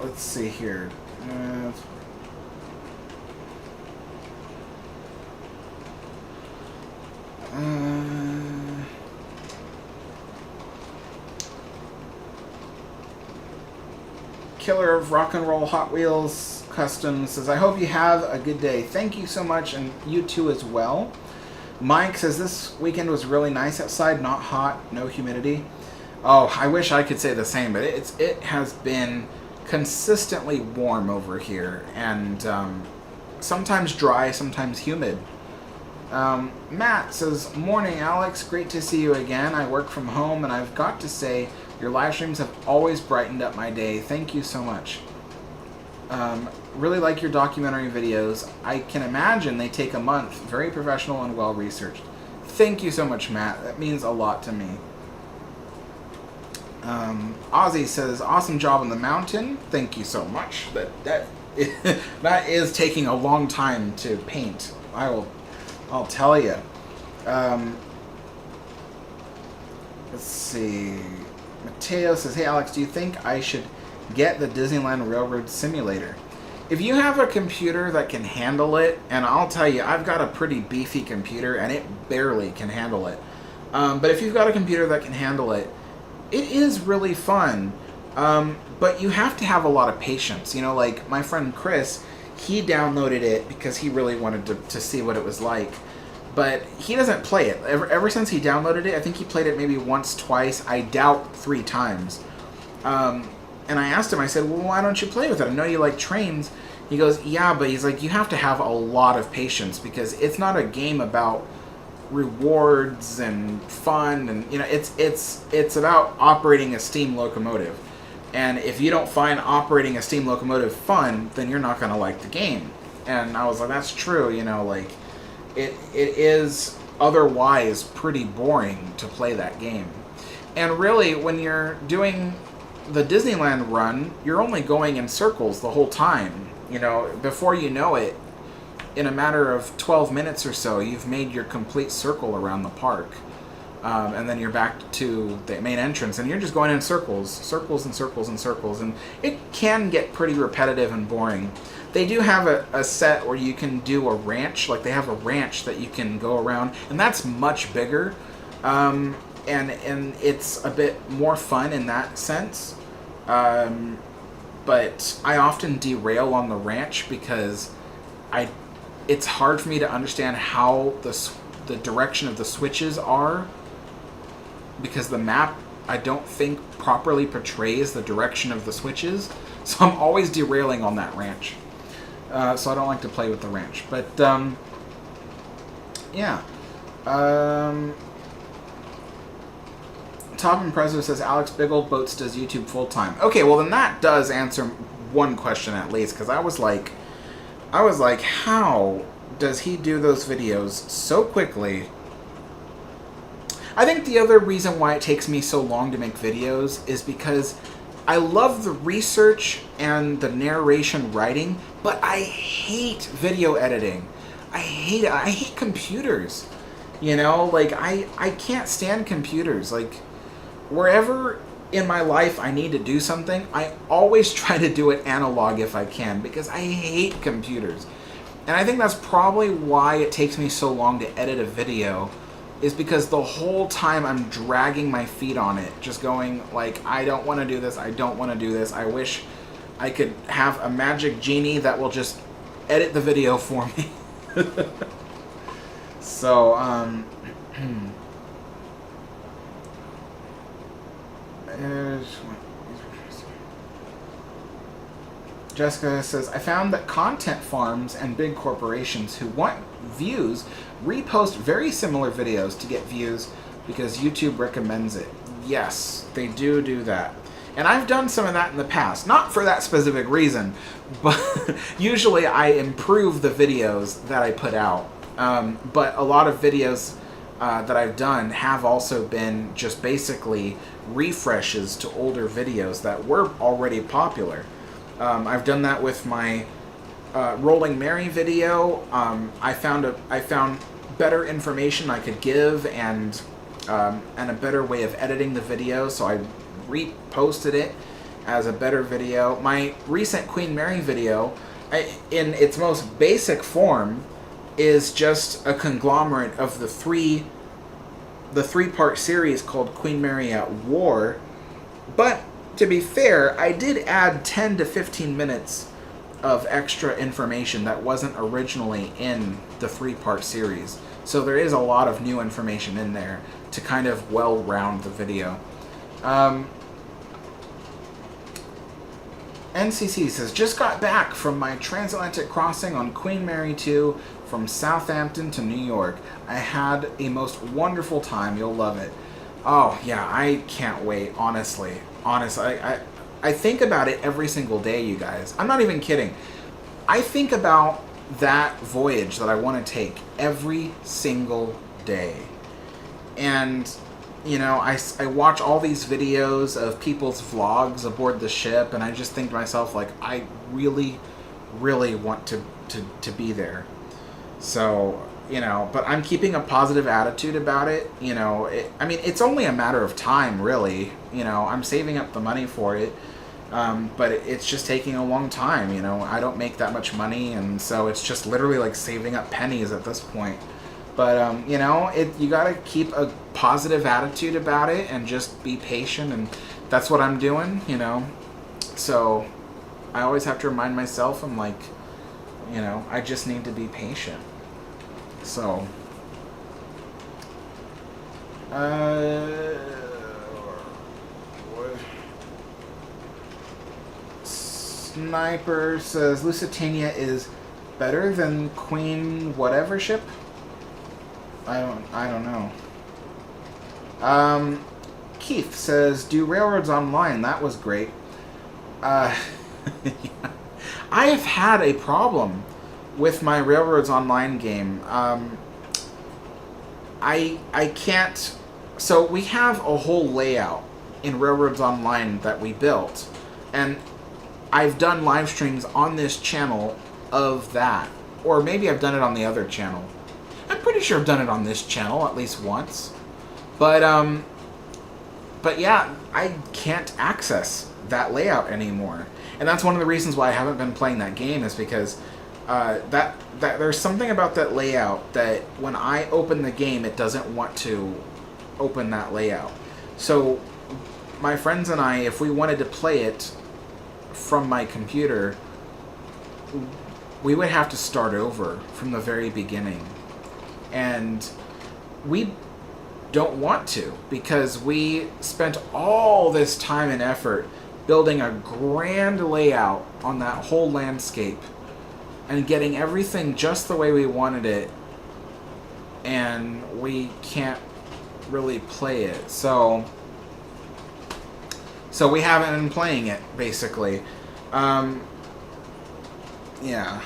A: Let's see here. Killer of Rock and Roll Hot Wheels Custom says, I hope you have a good day. Thank you so much, and you too as well. Mike says, this weekend was really nice outside, not hot, no humidity. Oh, I wish I could say the same, but it has been consistently warm over here, and sometimes dry, sometimes humid. Matt says, morning Alex, great to see you again. I work from home, and I've got to say, your live streams have always brightened up my day. Thank you so much. Really like your documentary videos. I can imagine they take a month. Very professional and well researched. Thank you so much, Matt. That means a lot to me. Ozzy says, awesome job on the mountain. Thank you so much. That is taking a long time to paint. I'll tell you. Let's see. Mateo says, hey Alex, do you think I should get the Disneyland Railroad Simulator? If you have a computer that can handle it, and I'll tell you, I've got a pretty beefy computer and it barely can handle it. But if you've got a computer that can handle it, it is really fun. But you have to have a lot of patience. You know, like my friend Chris, he downloaded it because he really wanted to see what it was like. But he doesn't play it. Ever since he downloaded it, I think he played it maybe once, twice, I doubt 3 times. And I asked him, I said, well, why don't you play with it? I know you like trains. He goes, yeah, but he's like, you have to have a lot of patience because it's not a game about rewards and fun. And, you know, it's about operating a steam locomotive. And if you don't find operating a steam locomotive fun, then you're not going to like the game. And I was like, that's true, you know, like, it is otherwise pretty boring to play that game. And really, when you're doing the Disneyland run, you're only going in circles the whole time. You know, before you know it, in a matter of 12 minutes or so, you've made your complete circle around the park. And then you're back to the main entrance, and you're just going in circles and circles and circles. And it can get pretty repetitive and boring. They do have a set where you can do a ranch. Like, they have a ranch that you can go around, and that's much bigger. And it's a bit more fun in that sense. But I often derail on the ranch because it's hard for me to understand how the direction of the switches are, because the map, I don't think, properly portrays the direction of the switches. So I'm always derailing on that ranch. So I don't like to play with the ranch. But, yeah. Top Impressive says, Alex Big Old Boats does YouTube full-time. Okay, well then that does answer one question at least, because I was like, how does he do those videos so quickly? I think the other reason why it takes me so long to make videos is because I love the research and the narration writing, but I hate video editing. I hate it. I hate computers. You know, like, I can't stand computers. Like, wherever in my life I need to do something, I always try to do it analog if I can, because I hate computers. And I think that's probably why it takes me so long to edit a video, is because the whole time I'm dragging my feet on it, just going like, I don't want to do this, I don't want to do this. I wish I could have a magic genie that will just edit the video for me. So, Jessica says, I found that content farms and big corporations who want views repost very similar videos to get views because YouTube recommends it. Yes, they do that. And I've done some of that in the past. Not for that specific reason, but usually I improve the videos that I put out. But a lot of videos that I've done have also been just basically refreshes to older videos that were already popular. I've done that with my Rolling Mary video. I found better information I could give and a better way of editing the video, so I reposted it as a better video. My recent Queen Mary video, in its most basic form, is just a conglomerate of the three-part series called Queen Mary at War. But to be fair, I did add 10 to 15 minutes of extra information that wasn't originally in the three-part series. So there is a lot of new information in there to kind of well-round the video. NCC says, just got back from my transatlantic crossing on Queen Mary 2 from Southampton to New York. I had a most wonderful time. You'll love it. Oh, yeah, I can't wait, honestly. I think about it every single day, you guys. I'm not even kidding. I think about that voyage that I want to take every single day. And, you know, I watch all these videos of people's vlogs aboard the ship, and I just think to myself, like, I really, really want to be there. So, you know, but I'm keeping a positive attitude about it. You know, I mean, it's only a matter of time, really. You know, I'm saving up the money for it. But it's just taking a long time, you know. I don't make that much money, and so it's just literally like saving up pennies at this point. But, you know, you gotta keep a positive attitude about it and just be patient, and that's what I'm doing, you know. So I always have to remind myself, I'm like, you know, I just need to be patient. So, Sniper says Lusitania is better than Queen whatever ship. I don't know. Keith says, do railroads online. That was great. Yeah. I have had a problem with my Railroads Online game. I can't. So we have a whole layout in Railroads Online that we built, and I've done live streams on this channel of that, or maybe I've done it on the other channel. I'm pretty sure I've done it on this channel at least once, but yeah, I can't access that layout anymore, and that's one of the reasons why I haven't been playing that game, is because that there's something about that layout that when I open the game, it doesn't want to open that layout. So my friends and I, if we wanted to play it from my computer, we would have to start over from the very beginning. And we don't want to, because we spent all this time and effort building a grand layout on that whole landscape and getting everything just the way we wanted it, and we can't really play it. So we haven't been playing it, basically. Yeah.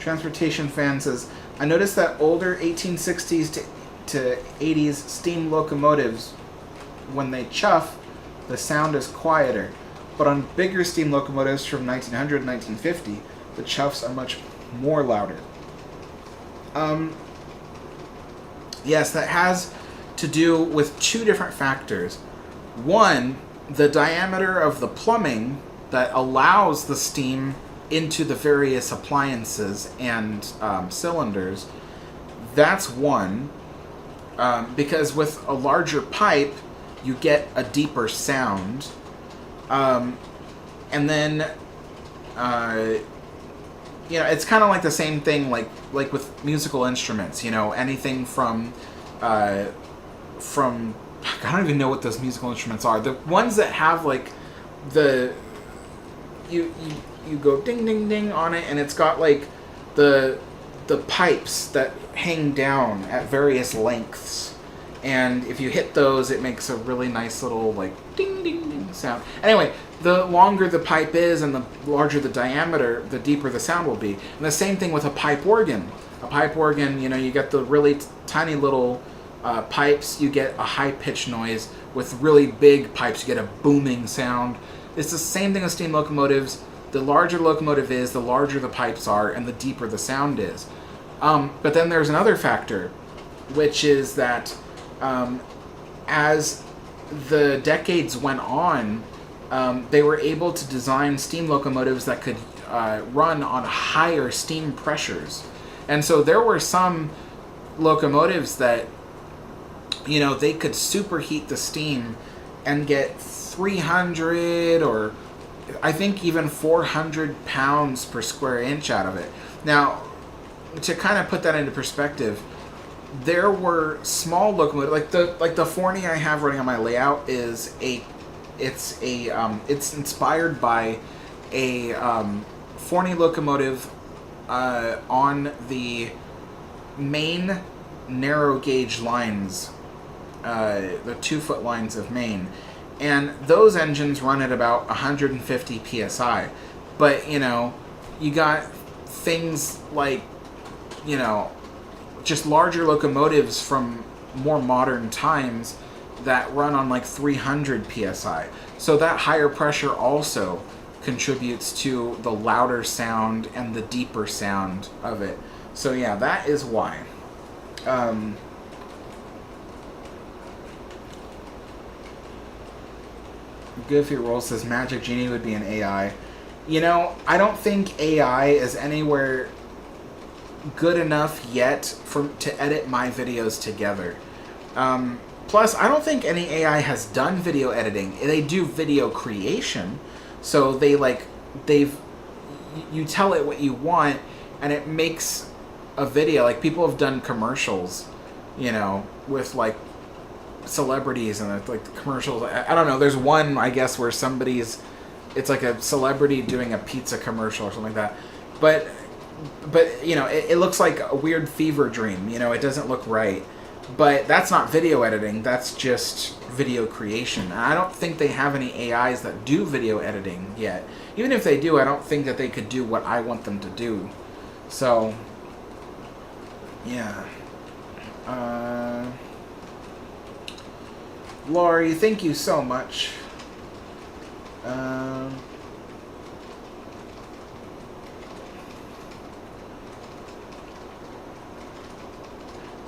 A: Transportation Fan says, I noticed that older 1860s to 80s steam locomotives, when they chuff, the sound is quieter. But on bigger steam locomotives from 1900 and 1950, the chuffs are much more louder. Yes, that has to do with two different factors. One, the diameter of the plumbing that allows the steam into the various appliances and cylinders. That's one. Because with a larger pipe, you get a deeper sound. And then you know, it's kind of like the same thing, like with musical instruments. You know, anything from I don't even know what those musical instruments are. The ones that have like the you go ding ding ding on it, and it's got like the pipes that hang down at various lengths, and if you hit those, it makes a really nice little like ding ding ding sound. Anyway, the longer the pipe is and the larger the diameter, the deeper the sound will be. And the same thing with a pipe organ. A pipe organ, you know, you get the really tiny little pipes, you get a high-pitched noise. With really big pipes, you get a booming sound. It's the same thing with steam locomotives. The larger the locomotive is, the larger the pipes are, and the deeper the sound is. But then there's another factor, which is that as the decades went on, they were able to design steam locomotives that could run on higher steam pressures. And so there were some locomotives that, you know, they could superheat the steam and get 300 or I think even 400 pounds per square inch out of it. Now, to kind of put that into perspective, there were small locomotives, like the Forney I have running on my layout is it's inspired by a Forney locomotive on the main narrow gauge lines, the 2-foot lines of Maine. And those engines run at about 150 psi. But, you know, you got things like, you know, just larger locomotives from more modern times that run on like 300 psi. So that higher pressure also contributes to the louder sound and the deeper sound of it. So yeah, that is why. Goofy Roll says Magic Genie would be an AI. You know, I don't think AI is anywhere good enough yet to edit my videos together. Plus, I don't think any AI has done video editing. They do video creation, so you tell it what you want, and it makes a video. Like, people have done commercials, you know, with like celebrities, and like the commercials. I don't know. There's one, I guess, where it's like a celebrity doing a pizza commercial or something like that. But you know, it looks like a weird fever dream. You know, it doesn't look right. But that's not video editing. That's just video creation. And I don't think they have any AIs that do video editing yet. Even if they do, I don't think that they could do what I want them to do. So, yeah. Laurie, thank you so much.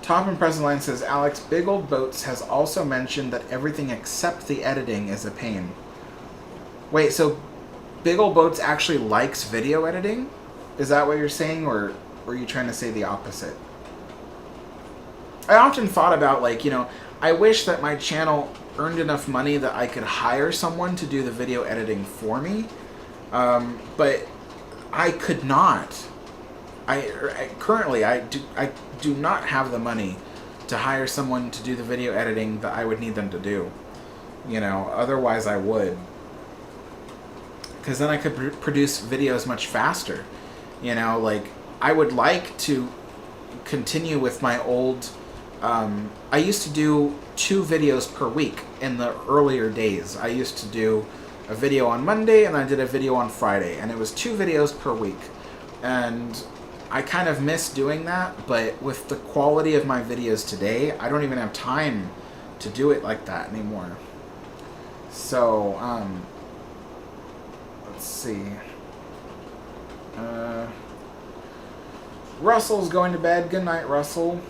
A: Top Impressive Line says, Alex, Big Old Boats has also mentioned that everything except the editing is a pain. Wait, so Big Old Boats actually likes video editing? Is that what you're saying, or were you trying to say the opposite? I often thought about, like, you know, I wish that my channel earned enough money that I could hire someone to do the video editing for me, but I could not. Currently I do not have the money to hire someone to do the video editing that I would need them to do. You know, otherwise I would. Because then I could produce videos much faster. You know, like, I would like to continue with my old... I used to do 2 videos per week in the earlier days. I used to do a video on Monday and I did a video on Friday. And it was 2 videos per week. And I kind of miss doing that, but with the quality of my videos today, I don't even have time to do it like that anymore. So, let's see. Russell's going to bed. Good night, Russell.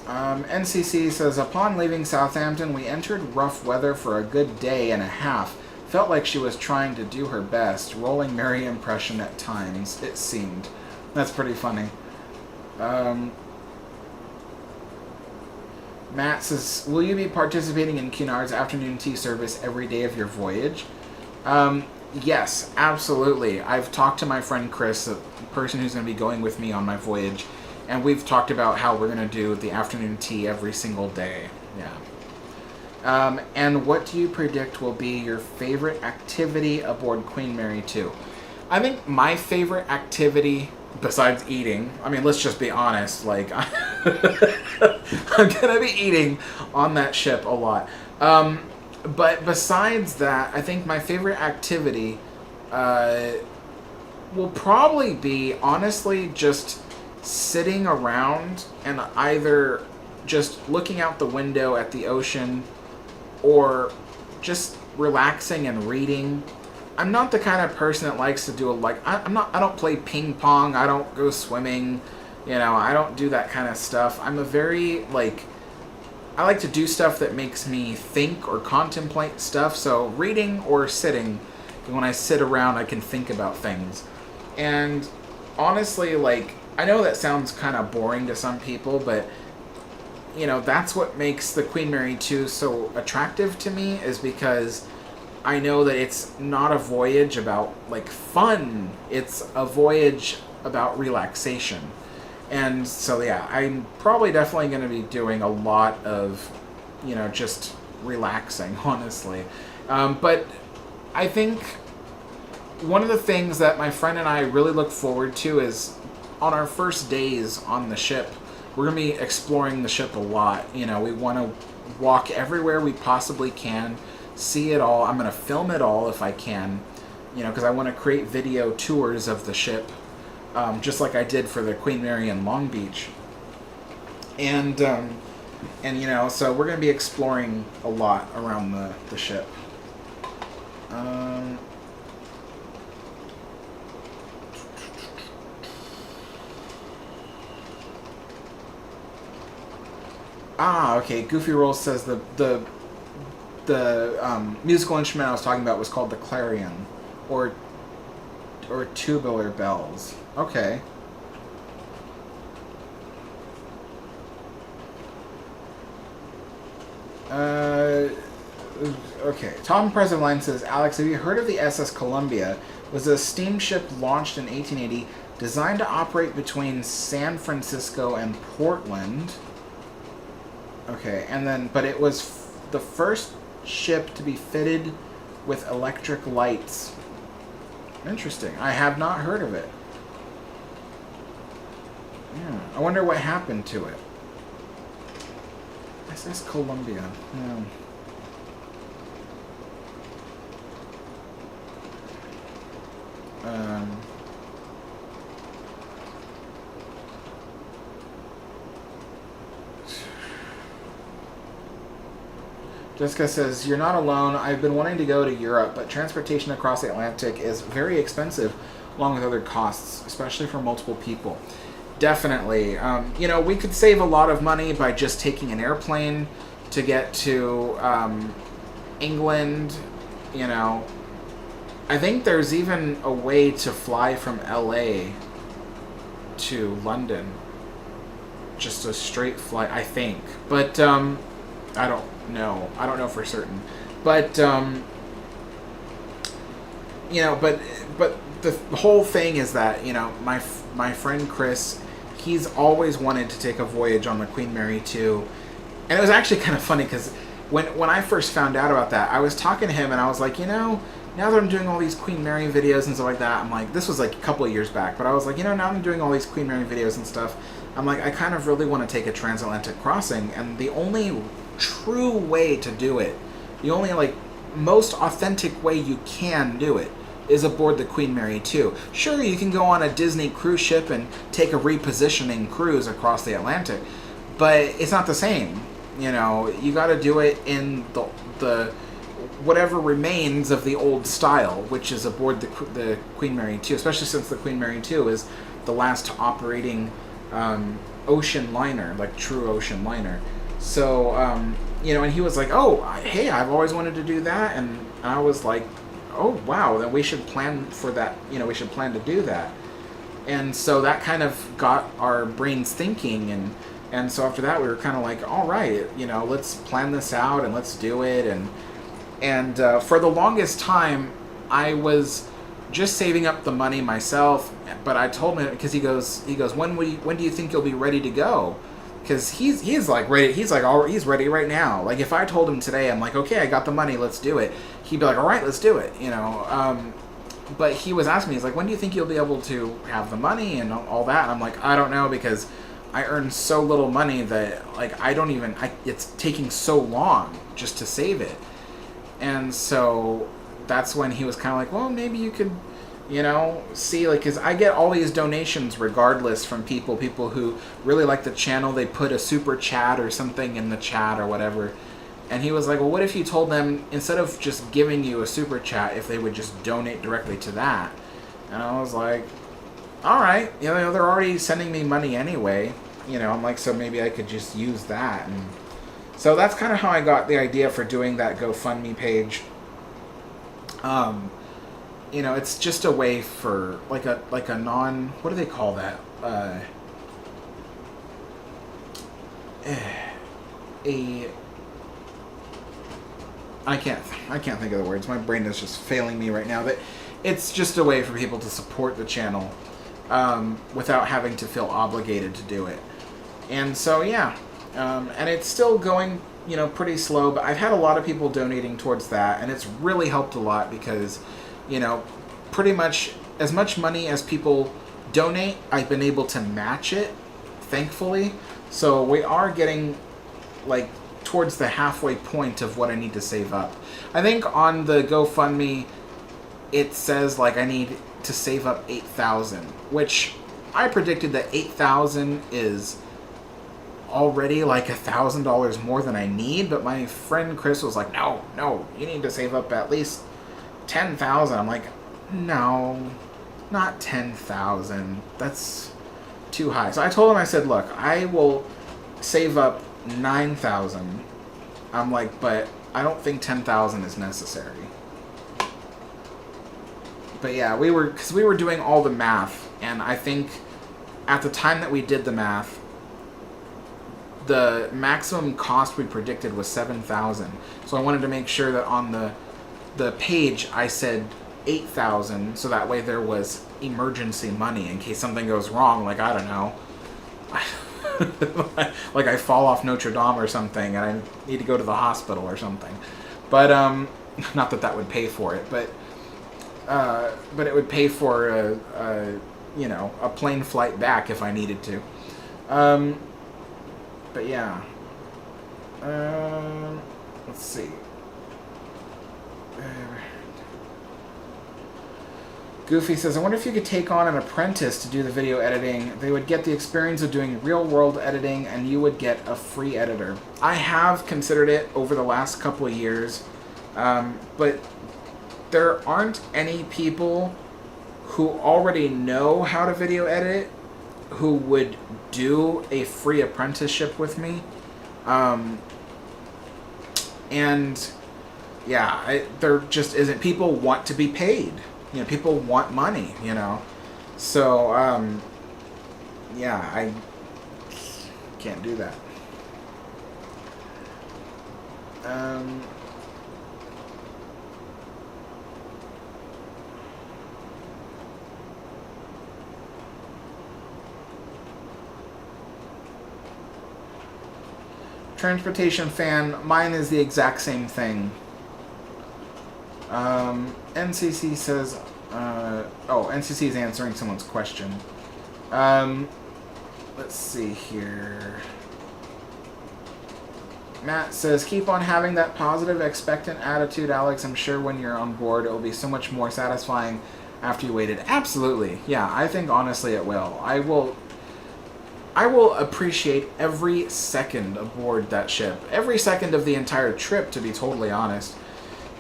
A: NCC says, upon leaving Southampton, we entered rough weather for a good day and a half. Felt like she was trying to do her best. Rolling Mary impression at times, it seemed. That's pretty funny. Matt says, will you be participating in Cunard's afternoon tea service every day of your voyage? Yes, absolutely. I've talked to my friend Chris, the person who's going to be going with me on my voyage, and we've talked about how we're going to do the afternoon tea every single day. Yeah. And what do you predict will be your favorite activity aboard Queen Mary 2? I think my favorite activity, besides eating, I mean, let's just be honest, like, I'm gonna be eating on that ship a lot. But besides that, I think my favorite activity will probably be, honestly, just sitting around and either just looking out the window at the ocean or just relaxing and reading. I'm not the kind of person that likes to do I don't play ping pong, I don't go swimming, I don't do that kind of stuff. I'm a very, I like to do stuff that makes me think or contemplate stuff. So reading or sitting, when I sit around, I can think about things. And honestly, I know that sounds kind of boring to some people, but that's what makes the Queen Mary 2 so attractive to me, is because I know that it's not a voyage about fun. It's a voyage about relaxation. And so yeah, I'm probably definitely going to be doing a lot of just relaxing, honestly. But I think one of the things that my friend and I really look forward to is on our first days on the ship, we're going to be exploring the ship a lot. We want to walk everywhere we possibly can, see it all. I'm going to film it all if I can, because I want to create video tours of the ship, just like I did for the Queen Mary in Long Beach. And so we're going to be exploring a lot around the ship. Okay. Goofy Rolls says the musical instrument I was talking about was called the clarion, or tubular bells. Okay. Okay. Tom Preservline says, Alex, have you heard of the SS Columbia? It was a steamship launched in 1880, designed to operate between San Francisco and Portland. Okay, but it was the first ship to be fitted with electric lights. Interesting. I have not heard of it. Yeah, I wonder what happened to it. SS Columbia. Yeah. Jessica says, you're not alone. I've been wanting to go to Europe, but transportation across the Atlantic is very expensive, along with other costs, especially for multiple people. Definitely. We could save a lot of money by just taking an airplane to get to England. I think there's even a way to fly from LA to London. Just a straight flight, I think. But I don't know. I don't know for certain. But but the whole thing is that my friend Chris, he's always wanted to take a voyage on the Queen Mary 2, and it was actually kind of funny because when I first found out about that, I was talking to him and I was like, now that I'm doing all these Queen Mary videos and stuff like that, I'm like, this was a couple of years back, but I was like, now I'm doing all these Queen Mary videos and stuff, I'm like, I kind of really want to take a transatlantic crossing, and the only true way to do it, the only most authentic way you can do it, is aboard the Queen Mary 2. Sure, you can go on a Disney cruise ship and take a repositioning cruise across the Atlantic, but it's not the same. You got to do it in the whatever remains of the old style, which is aboard the Queen Mary 2, especially since the Queen Mary 2 is the last operating ocean liner, true ocean liner. So, and he was like, oh, hey, I've always wanted to do that. And I was like, oh, wow, then we should plan for that. We should plan to do that. And so that kind of got our brains thinking. And so after that, we were kind of like, all right, let's plan this out and let's do it. And for the longest time, I was just saving up the money myself, but I told him, because he goes, when do you think you'll be ready to go? Because he's like ready. He's ready right now. Like, if I told him today, I'm like, okay, I got the money, let's do it. He'd be like, all right, let's do it. You know. But he was asking me, he's like, when do you think you'll be able to have the money and all that? And I'm like, I don't know, because I earn so little money that, like, it's taking so long just to save it. And so that's when he was kind of like, well, maybe you could, you know, see, like, because I get all these donations regardless from people who really like the channel. They put a super chat or something in the chat or whatever. And he was like, well, what if you told them, instead of just giving you a super chat, if they would just donate directly to that? And I was like, all right, you know, they're already sending me money anyway. You know, I'm like, so maybe I could just use that. And so that's kind of how I got the idea for doing that GoFundMe page. You know, it's just a way for like a non, what do they call that? I can't think of the words. My brain is just failing me right now. But it's just a way for people to support the channel without having to feel obligated to do it. And so yeah, and it's still going, you know, pretty slow. But I've had a lot of people donating towards that, and it's really helped a lot because, you know, pretty much as much money as people donate, I've been able to match it, thankfully. So we are getting, like, towards the halfway point of what I need to save up. I think on the GoFundMe, it says, like, I need to save up 8,000, which I predicted that 8,000 is already like $1,000 more than I need, but my friend Chris was like, no, you need to save up at least 10,000. I'm like, no, not 10,000. That's too high. So I told him, I said, look, I will save up 9,000. I'm like, but I don't think 10,000 is necessary. But yeah, because we were doing all the math, and I think at the time that we did the math, the maximum cost we predicted was 7,000. So I wanted to make sure that on the page I said 8,000, so that way there was emergency money in case something goes wrong, like, I don't know, like I fall off Notre Dame or something and I need to go to the hospital or something. But not that would pay for it, but it would pay for you know, a plane flight back if I needed to. But yeah, let's see. Goofy says, I wonder if you could take on an apprentice to do the video editing. They would get the experience of doing real-world editing, and you would get a free editor. I have considered it over the last couple of years, but there aren't any people who already know how to video edit who would do a free apprenticeship with me. And yeah, there just isn't. People want to be paid. You know, people want money, you know. So, yeah, I can't do that. Transportation fan, mine is the exact same thing. NCC says, NCC is answering someone's question. Let's see here. Matt says, keep on having that positive, expectant attitude, Alex. I'm sure when you're on board, it will be so much more satisfying after you waited. Absolutely. Yeah, I think honestly it will. I will appreciate every second aboard that ship. Every second of the entire trip, to be totally honest.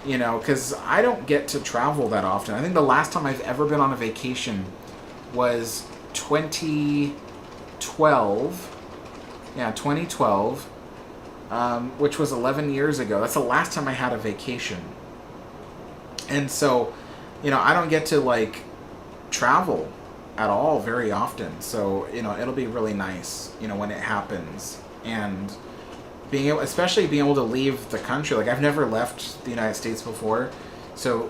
A: You know, because I don't get to travel that often. I think the last time I've ever been on a vacation was 2012. Yeah, 2012. Which was 11 years ago. That's the last time I had a vacation. And so, you know, I don't get to, like, travel at all very often. So, you know, it'll be really nice, you know, when it happens. And especially being able to leave the country. Like, I've never left the United States before. So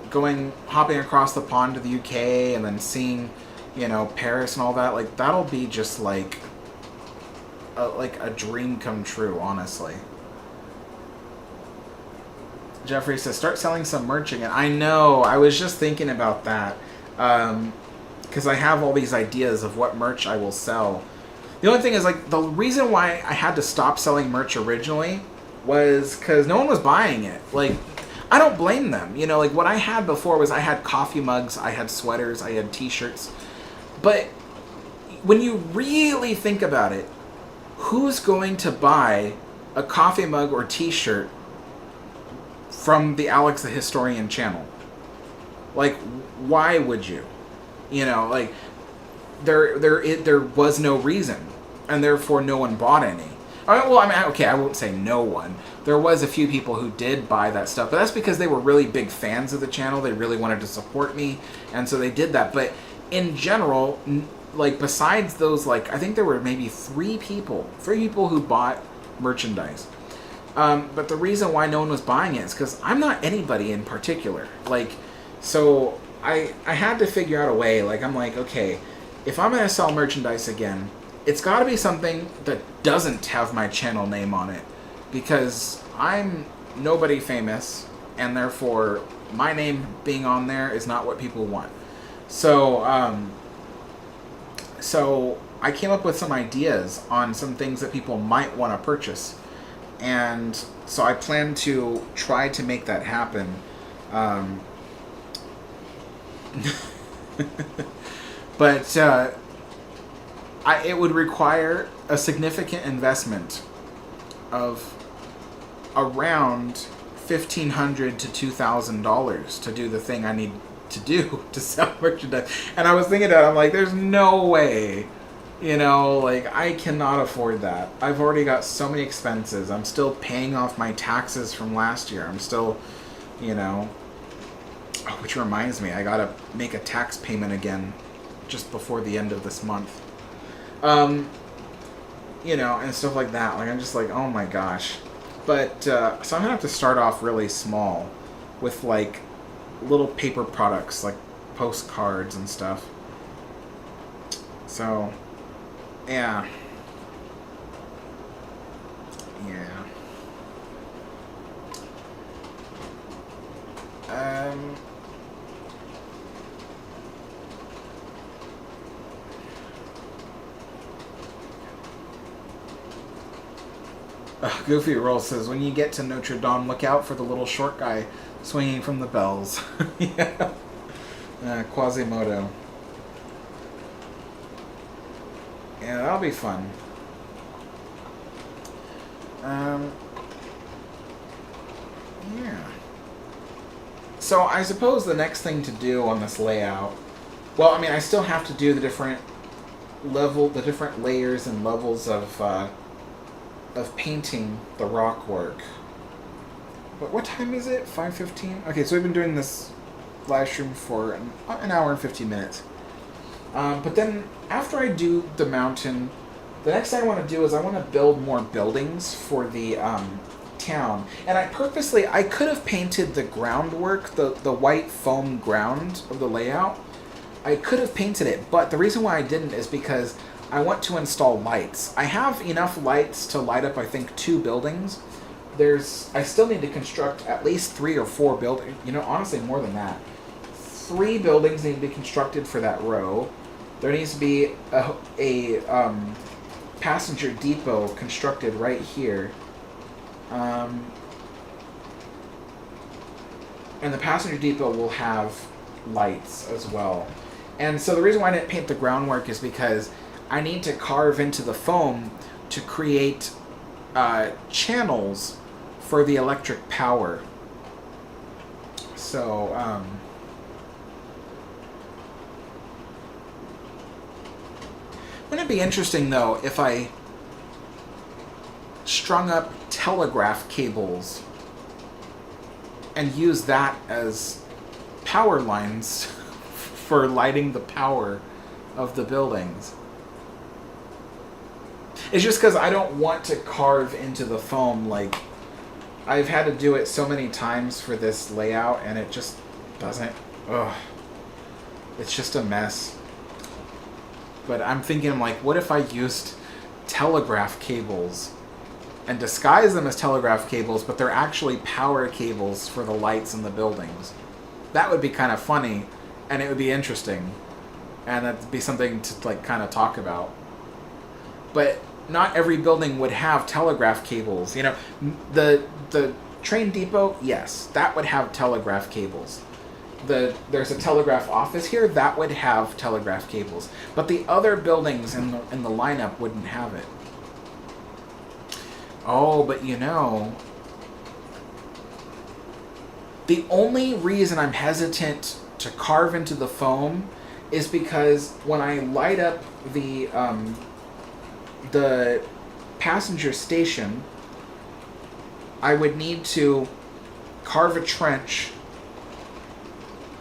A: hopping across the pond to the UK and then seeing, you know, Paris and all that, like, that'll be just like a dream come true, honestly. Jeffrey says, start selling some merch again. I know, I was just thinking about that. Because I have all these ideas of what merch I will sell. The only thing is, like, the reason why I had to stop selling merch originally was because no one was buying it. Like, I don't blame them. You know, like, what I had before was I had coffee mugs, I had sweaters, I had t-shirts. But when you really think about it, who's going to buy a coffee mug or t-shirt from the Alex the Historian channel? Like, why would you? You know, like, there was no reason, and therefore no one bought any. Well, I mean, okay, I won't say no one. There was a few people who did buy that stuff, but that's because they were really big fans of the channel. They really wanted to support me, and so they did that. But in general, like, besides those, like, I think there were maybe three people who bought merchandise. But the reason why no one was buying it is because I'm not anybody in particular. Like, so I had to figure out a way. Like, I'm like, okay, if I'm going to sell merchandise again, it's got to be something that doesn't have my channel name on it. Because I'm nobody famous, and therefore my name being on there is not what people want. So, so I came up with some ideas on some things that people might want to purchase. And so I plan to try to make that happen. But it would require a significant investment of around $1,500 to $2,000 to do the thing I need to do to sell merchandise. And I was thinking that, I'm like, there's no way, you know, like, I cannot afford that. I've already got so many expenses. I'm still paying off my taxes from last year. I'm still, you know, which reminds me, I gotta make a tax payment again just before the end of this month. You know, and stuff like that. Like, I'm just like, oh my gosh. But, so I'm gonna have to start off really small with, like, little paper products, like postcards and stuff. So, yeah. Goofy Roll says, when you get to Notre Dame, look out for the little short guy swinging from the bells. Yeah. Quasimodo. Yeah, that'll be fun. Yeah. So I suppose the next thing to do on this layout, well, I mean, I still have to do the different layers and levels of painting the rock work. But what time is it? 5:15? Okay, so we've been doing this live stream for an hour and 15 minutes. But then after I do the mountain, the next thing I want to do is I want to build more buildings for the town. And I could have painted the groundwork, the white foam ground of the layout. I could have painted it, but the reason why I didn't is because I want to install lights. I have enough lights to light up, I think, 2 buildings. I still need to construct at least 3 or 4 buildings. You know, honestly, more than that. 3 buildings need to be constructed for that row. There needs to be a passenger depot constructed right here. And the passenger depot will have lights as well. And so the reason why I didn't paint the groundwork is because I need to carve into the foam to create channels for the electric power. So, wouldn't it be interesting, though, if I strung up telegraph cables and use that as power lines for lighting the power of the buildings? It's just because I don't want to carve into the foam. Like, I've had to do it so many times for this layout, and it just Doesn't. Ugh. It's just a mess. But I'm thinking, like, what if I used telegraph cables and disguise them as telegraph cables, but they're actually power cables for the lights in the buildings? That would be kind of funny, and it would be interesting, and that'd be something to, like, kind of talk about. But not every building would have telegraph cables. You know, the train depot, yes, that would have telegraph cables. There's a telegraph office here, that would have telegraph cables. But the other buildings in the lineup wouldn't have it. Oh, but you know, the only reason I'm hesitant to carve into the foam is because when I light up the passenger station, I would need to carve a trench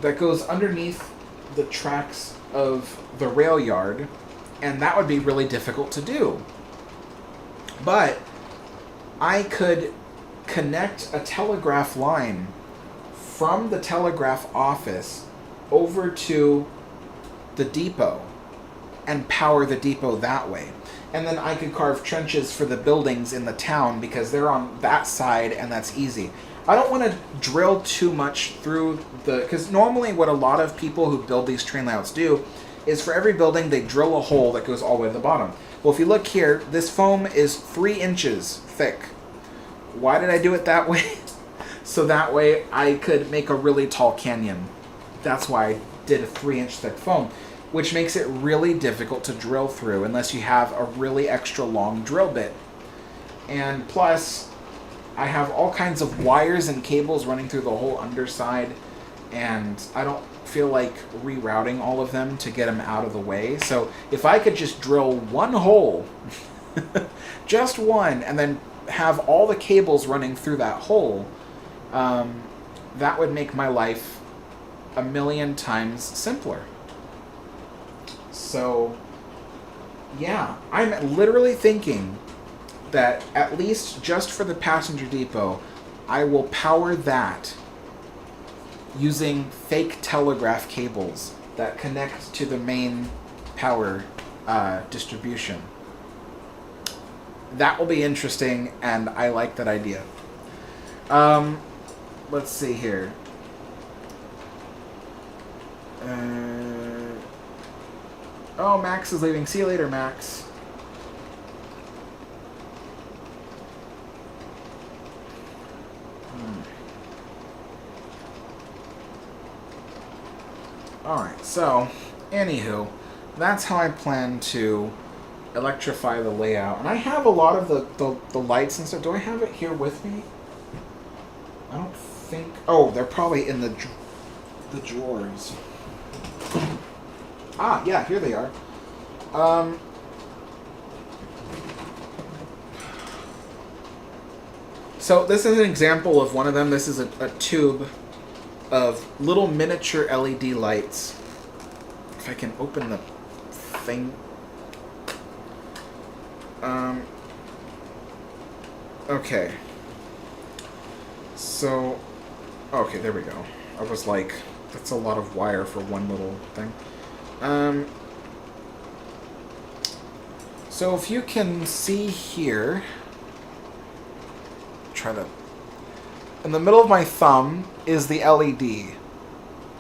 A: that goes underneath the tracks of the rail yard, and that would be really difficult to do. But I could connect a telegraph line from the telegraph office over to the depot and power the depot that way. And then I could carve trenches for the buildings in the town because they're on that side and that's easy. I don't want to drill too much through because normally what a lot of people who build these train layouts do is for every building they drill a hole that goes all the way to the bottom. Well, if you look here, this foam is 3 inches thick. Why did I do it that way? So that way I could make a really tall canyon. That's why I did a 3-inch thick foam, which makes it really difficult to drill through unless you have a really extra long drill bit. And plus, I have all kinds of wires and cables running through the whole underside, and I don't feel like rerouting all of them to get them out of the way. So if I could just drill one hole, just one, and then have all the cables running through that hole, that would make my life a million times simpler. So, yeah, I'm literally thinking that at least just for the passenger depot, I will power that using fake telegraph cables that connect to the main power distribution. That will be interesting, and I like that idea. Let's see here. Oh, Max is leaving. See you later, Max. Alright, so, anywho, that's how I plan to electrify the layout. And I have a lot of the lights and stuff. Do I have it here with me? I don't think... Oh, they're probably in the drawers. Ah, yeah, here they are. So this is an example of one of them. This is a tube of little miniature LED lights. If I can open the thing. Okay. So, okay, there we go. I was like, that's a lot of wire for one little thing. So if you can see here, try to... In the middle of my thumb is the LED,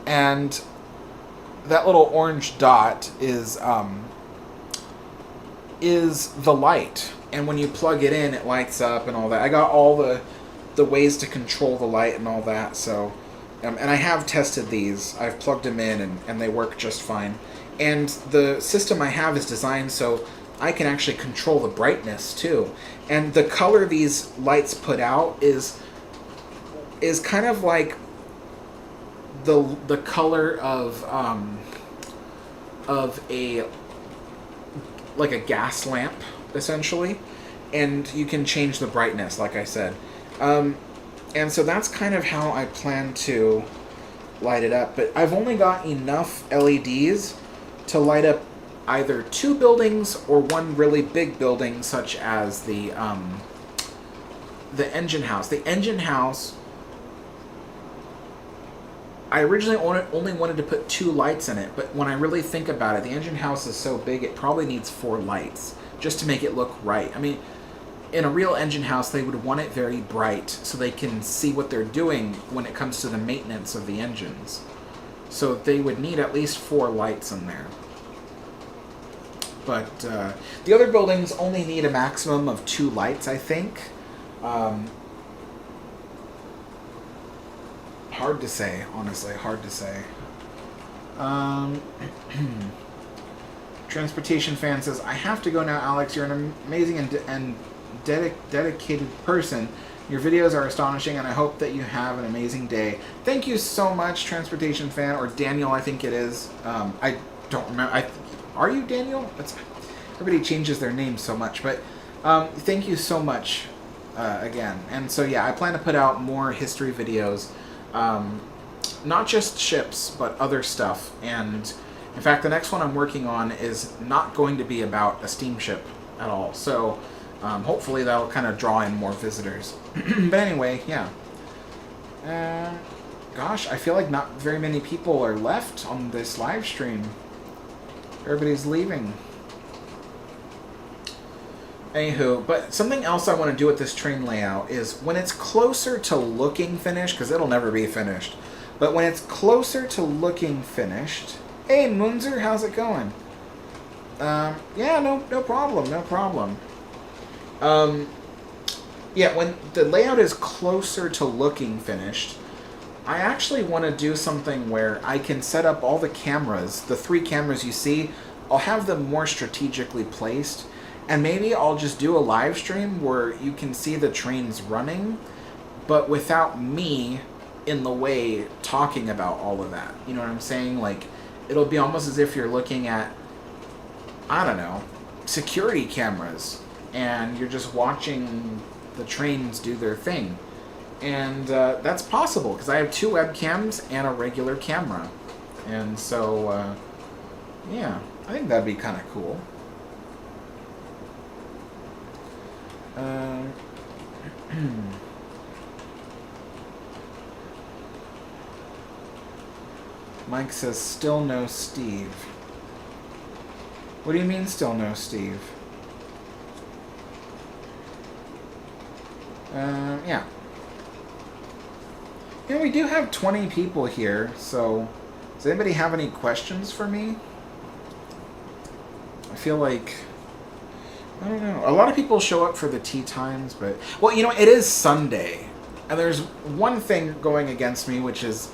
A: and that little orange dot is the light. And when you plug it in, it lights up and all that. I got all the ways to control the light and all that. So, and I have tested these. I've plugged them in, and they work just fine. And the system I have is designed so I can actually control the brightness too. And the color these lights put out is kind of like the color of a gas lamp, essentially, and you can change the brightness, like I said. And so that's kind of how I plan to light it up. But I've only got enough LEDs to light up either 2 buildings or one really big building, such as the engine house. The engine house I originally only wanted to put 2 lights in it, but when I really think about it, the engine house is so big it probably needs 4 lights just to make it look right. I mean, in a real engine house, they would want it very bright so they can see what they're doing when it comes to the maintenance of the engines. So they would need at least 4 lights in there. But the other buildings only need a maximum of 2 lights, I think. Hard to say, honestly. Hard to say. Transportation fan says, I have to go now, Alex. You're an amazing and dedicated person. Your videos are astonishing, and I hope that you have an amazing day. Thank you so much, Transportation fan, or Daniel, I think it is. I don't remember. Are you Daniel? Everybody changes their names so much, but thank you so much again. And so yeah, I plan to put out more history videos, not just ships, but other stuff. And in fact, the next one I'm working on is not going to be about a steamship at all. So hopefully that'll kind of draw in more visitors. But anyway, yeah. Gosh, I feel like not very many people are left on this live stream. Everybody's leaving. Anywho, but something else I want to do with this train layout is when it's closer to looking finished, because it'll never be finished, but when it's closer to looking finished... Hey, Moonzer, how's it going? Yeah, no problem, no problem. Yeah, when the layout is closer to looking finished, I actually want to do something where I can set up all the cameras, the 3 cameras you see, I'll have them more strategically placed, and maybe I'll just do a live stream where you can see the trains running, but without me in the way talking about all of that. You know what I'm saying? Like, it'll be almost as if you're looking at, I don't know, security cameras, and you're just watching the trains do their thing. And that's possible, because I have 2 webcams and a regular camera. And so, yeah, I think that'd be kind of cool. Mike says, still no Steve. What do you mean, still no Steve? Yeah. Yeah, we do have 20 people here, so does anybody have any questions for me? I feel like, I don't know. A lot of people show up for the tea times, but... Well, you know, it is Sunday. And there's one thing going against me, which is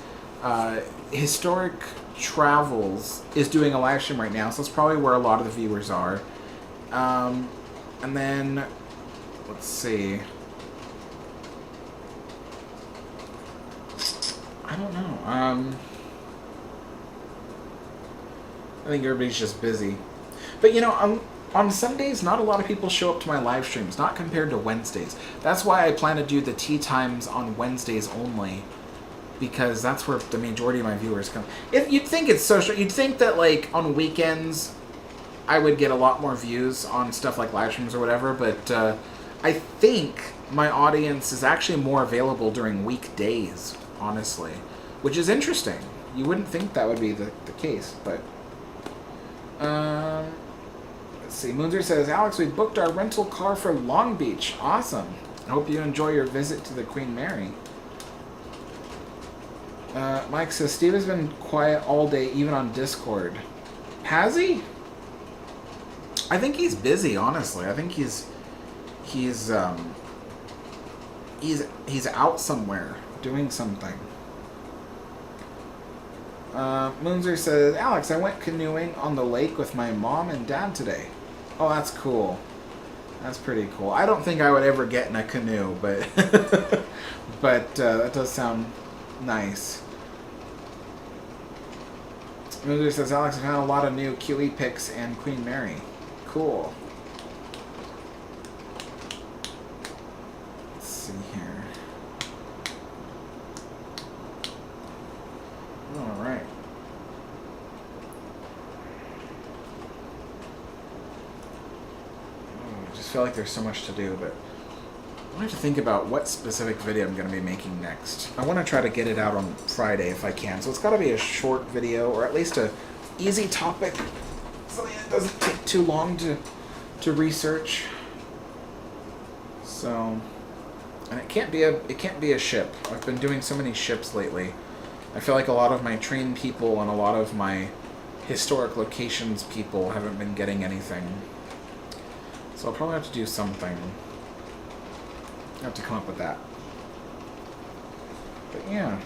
A: Historic Travels is doing a live stream right now, so that's probably where a lot of the viewers are. And then, let's see. I don't know. I think everybody's just busy. But, you know, on Sundays, not a lot of people show up to my live streams, not compared to Wednesdays. That's why I plan to do the tea times on Wednesdays only, because that's where the majority of my viewers come. You'd think it's social. You'd think that, like, on weekends, I would get a lot more views on stuff like live streams or whatever, but I think my audience is actually more available during weekdays, honestly, which is interesting. You wouldn't think that would be the case, but... let's see. Moonzer says, Alex, we booked our rental car for Long Beach. Awesome. I hope you enjoy your visit to the Queen Mary. Mike says, Steve has been quiet all day, even on Discord. Has he? I think he's busy, honestly. I think he's out somewhere doing something. Moonzer says, Alex, I went canoeing on the lake with my mom and dad today. Oh, that's cool. That's pretty cool. I don't think I would ever get in a canoe, but but that does sound nice. Moonzer says, Alex, I found a lot of new QE pics and Queen Mary. Cool. Let's see here. All right. I just feel like there's so much to do, but I have to think about what specific video I'm going to be making next. I want to try to get it out on Friday if I can. So it's got to be a short video, or at least a easy topic. Something that doesn't take too long to research. So, and it can't be a ship. I've been doing so many ships lately. I feel like a lot of my train people and a lot of my historic locations people haven't been getting anything. So I'll probably have to do something. I have to come up with that. But yeah.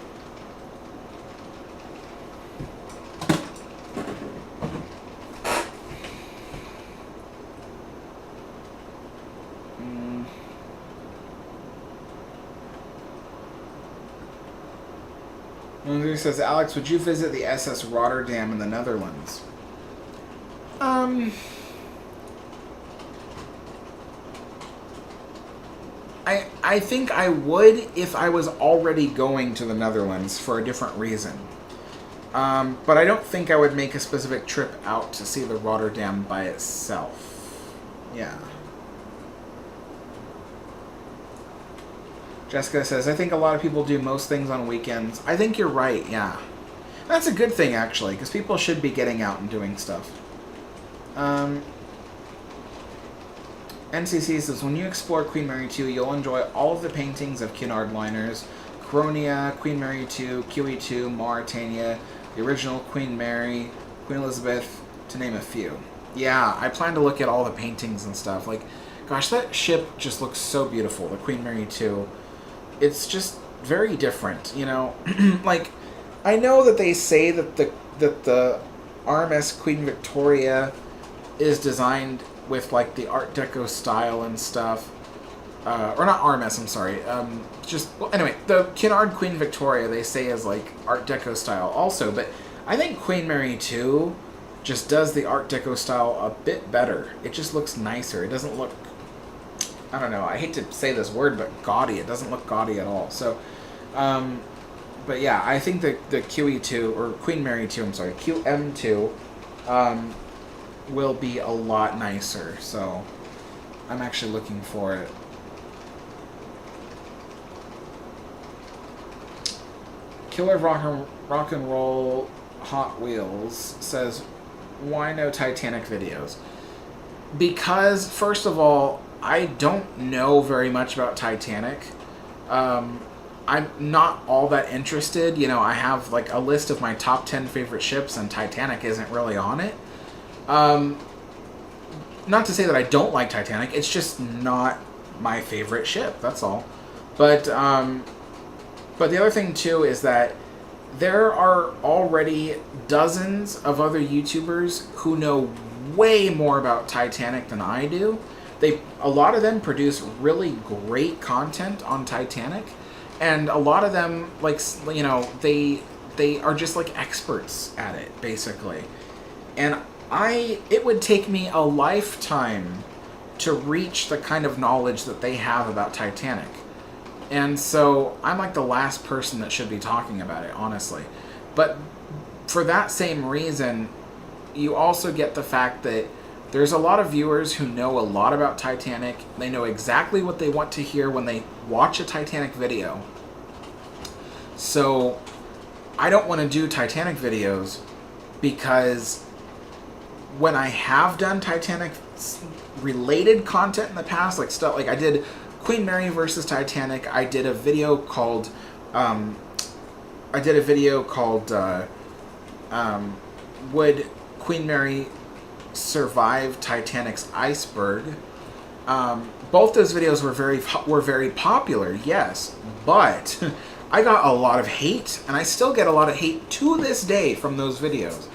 A: He says, Alex, would you visit the SS Rotterdam in the Netherlands? I think I would if I was already going to the Netherlands for a different reason. But I don't think I would make a specific trip out to see the Rotterdam by itself. Yeah. Jessica says, I think a lot of people do most things on weekends. I think you're right, yeah. That's a good thing, actually, because people should be getting out and doing stuff. NCC says, when you explore Queen Mary 2, you'll enjoy all of the paintings of Cunard liners, Coronia, Queen Mary 2, QE2, Mauritania, the original Queen Mary, Queen Elizabeth, to name a few. Yeah, I plan to look at all the paintings and stuff. Like, gosh, that ship just looks so beautiful, the Queen Mary 2. It's just very different, you know? Like, I know that they say that the RMS Queen Victoria is designed with, like, the Art Deco style and stuff. Or not RMS, I'm sorry. Well, anyway, the Cunard Queen Victoria, they say, is, like, Art Deco style also. But I think Queen Mary 2 just does the Art Deco style a bit better. It just looks nicer. It doesn't look... I don't know, I hate to say this word, but gaudy. It doesn't look gaudy at all. So, but yeah, I think the QE2, or Queen Mary 2, I'm sorry, QM2, will be a lot nicer. So, I'm actually looking for it. Killer Rock and Roll Hot Wheels says, why no Titanic videos? Because, first of all, I don't know very much about Titanic. I'm not all that interested. You know, I have like a list of my top 10 favorite ships, and Titanic isn't really on it. Not to say that I don't like Titanic, it's just not my favorite ship, that's all. But the other thing too is that there are already dozens of other YouTubers who know way more about Titanic than I do. A lot of them produce really great content on Titanic, and a lot of them, like, you know, they are just like experts at it, basically. And it would take me a lifetime to reach the kind of knowledge that they have about Titanic. And so I'm like the last person that should be talking about it, honestly. But for that same reason, you also get the fact that there's a lot of viewers who know a lot about Titanic. They know exactly what they want to hear when they watch a Titanic video. So I don't want to do Titanic videos because when I have done Titanic related content in the past, like stuff like I did Queen Mary versus Titanic, I did a video called Would Queen Mary Survive Titanic's Iceberg? Both those videos were very popular, yes, but I got a lot of hate, and I still get a lot of hate to this day from those videos,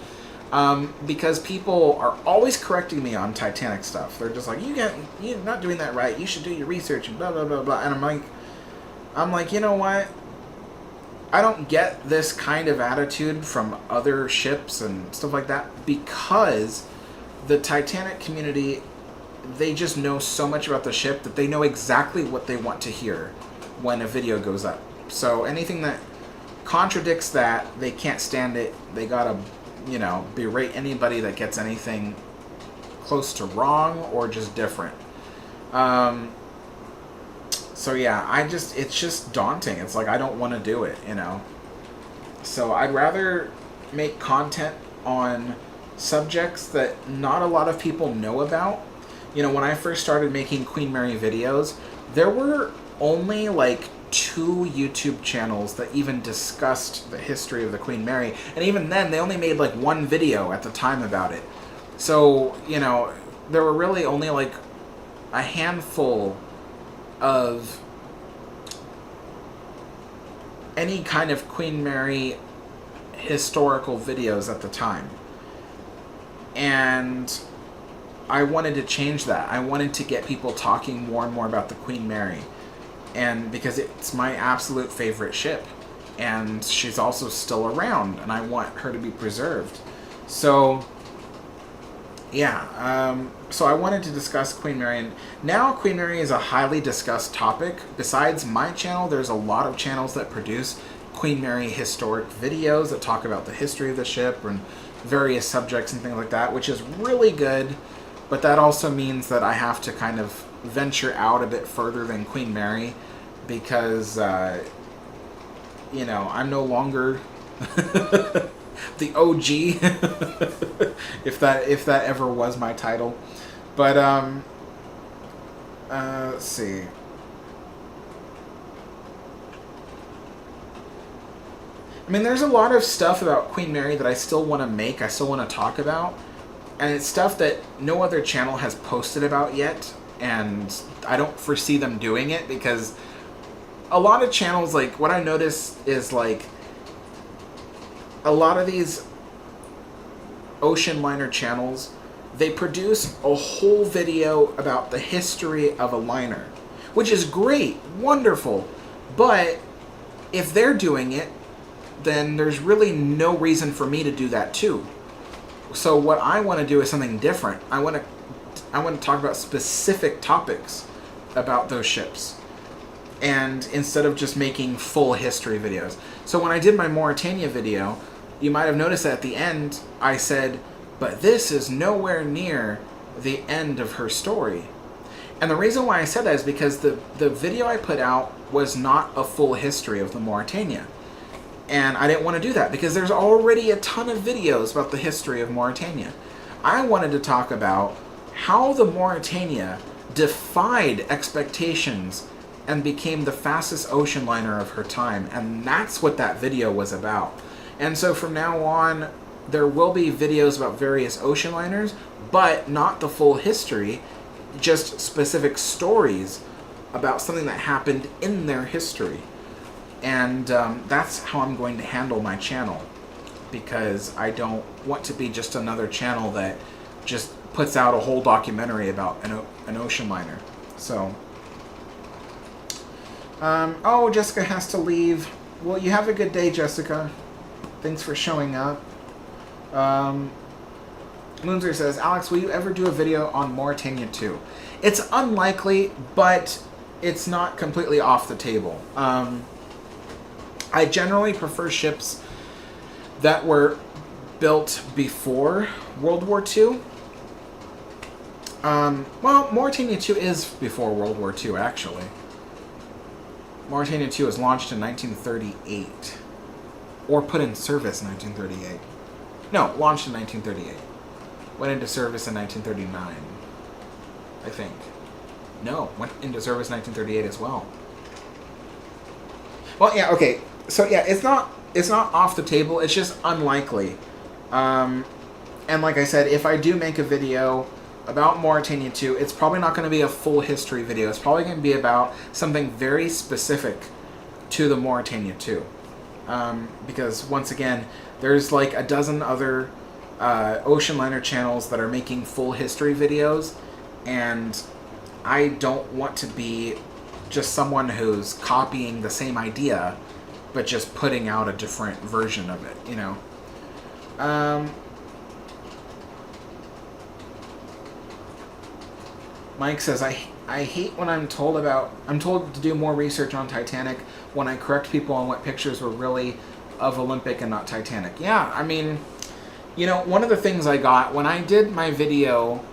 A: because people are always correcting me on Titanic stuff. They're just like, you're not doing that right. You should do your research and blah blah blah blah. And I'm like, you know what? I don't get this kind of attitude from other ships and stuff like that, because the Titanic community, they just know so much about the ship that they know exactly what they want to hear when a video goes up. So anything that contradicts that, they can't stand it. They gotta, you know, berate anybody that gets anything close to wrong or just different. So yeah, it's just daunting. It's like I don't want to do it, you know. So I'd rather make content on subjects that not a lot of people know about. You know, when I first started making Queen Mary videos, there were only like 2 YouTube channels that even discussed the history of the Queen Mary, and even then they only made like 1 video at the time about it. So, you know, there were really only like a handful of any kind of Queen Mary historical videos at the time. And I wanted to change that. I wanted to get people talking more and more about the Queen Mary. And because it's my absolute favorite ship. And she's also still around, and I want her to be preserved. So, yeah, so I wanted to discuss Queen Mary, and now Queen Mary is a highly discussed topic. Besides my channel, there's a lot of channels that produce Queen Mary historic videos that talk about the history of the ship and various subjects and things like that, which is really good, but that also means that I have to kind of venture out a bit further than Queen Mary, because, you know, I'm no longer the OG, if that ever was my title. But let's see. I mean, there's a lot of stuff about Queen Mary that I still want to make, I still want to talk about, and it's stuff that no other channel has posted about yet, and I don't foresee them doing it, because a lot of channels, like, what I notice is, like, a lot of these ocean liner channels, they produce a whole video about the history of a liner, which is great, wonderful, but if they're doing it, then there's really no reason for me to do that too. So what I want to do is something different. I want to talk about specific topics about those ships, and instead of just making full history videos. So when I did my Mauritania video, you might have noticed that at the end I said, but this is nowhere near the end of her story. And the reason why I said that is because the video I put out was not a full history of the Mauritania. And I didn't want to do that because there's already a ton of videos about the history of Mauritania. I wanted to talk about how the Mauritania defied expectations and became the fastest ocean liner of her time. And that's what that video was about. And so from now on, there will be videos about various ocean liners, but not the full history, just specific stories about something that happened in their history. And that's how I'm going to handle my channel, because I don't want to be just another channel that just puts out a whole documentary about an ocean liner. So, oh, Jessica has to leave. Well, you have a good day, Jessica. Thanks for showing up. Moonzer says, Alex, will you ever do a video on Mauritania 2? It's unlikely, but it's not completely off the table. I generally prefer ships that were built before World War II. Well, Mauritania 2 is before World War II, actually. Mauritania 2 was launched in 1938. Or put in service in 1938. No, launched in 1938. Went into service in 1939, I think. No, went into service in 1938 as well. Well, yeah, okay. So yeah, it's not off the table. It's just unlikely. And like I said, if I do make a video about Mauritania 2, it's probably not going to be a full history video. It's probably going to be about something very specific to the Mauritania 2. Because once again, there's like a dozen other ocean liner channels that are making full history videos, and I don't want to be just someone who's copying the same idea but just putting out a different version of it, you know. Mike says, I hate when I'm told to do more research on Titanic when I correct people on what pictures were really of Olympic and not Titanic. Yeah, I mean, you know, one of the things I got when I did my video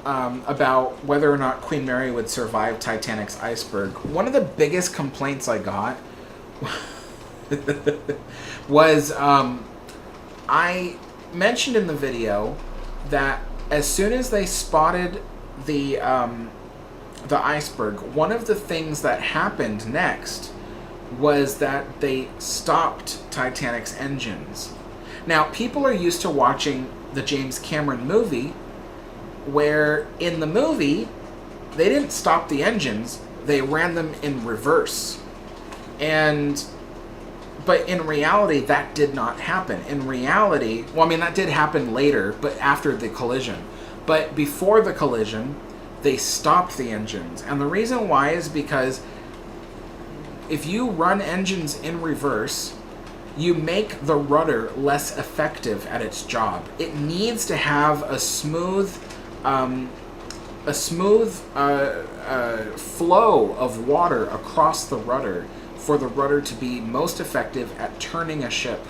A: about whether or not Queen Mary would survive Titanic's iceberg, one of the biggest complaints I got was I mentioned in the video that as soon as they spotted the iceberg, one of the things that happened next was that they stopped Titanic's engines. Now, people are used to watching the James Cameron movie, where in the movie, they didn't stop the engines, they ran them in reverse. But in reality, that did not happen. In reality, well, I mean, that did happen later, but after the collision. But before the collision, they stopped the engines. And the reason why is because if you run engines in reverse, you make the rudder less effective at its job. It needs to have a smooth flow of water across the rudder for the rudder to be most effective at turning a ship.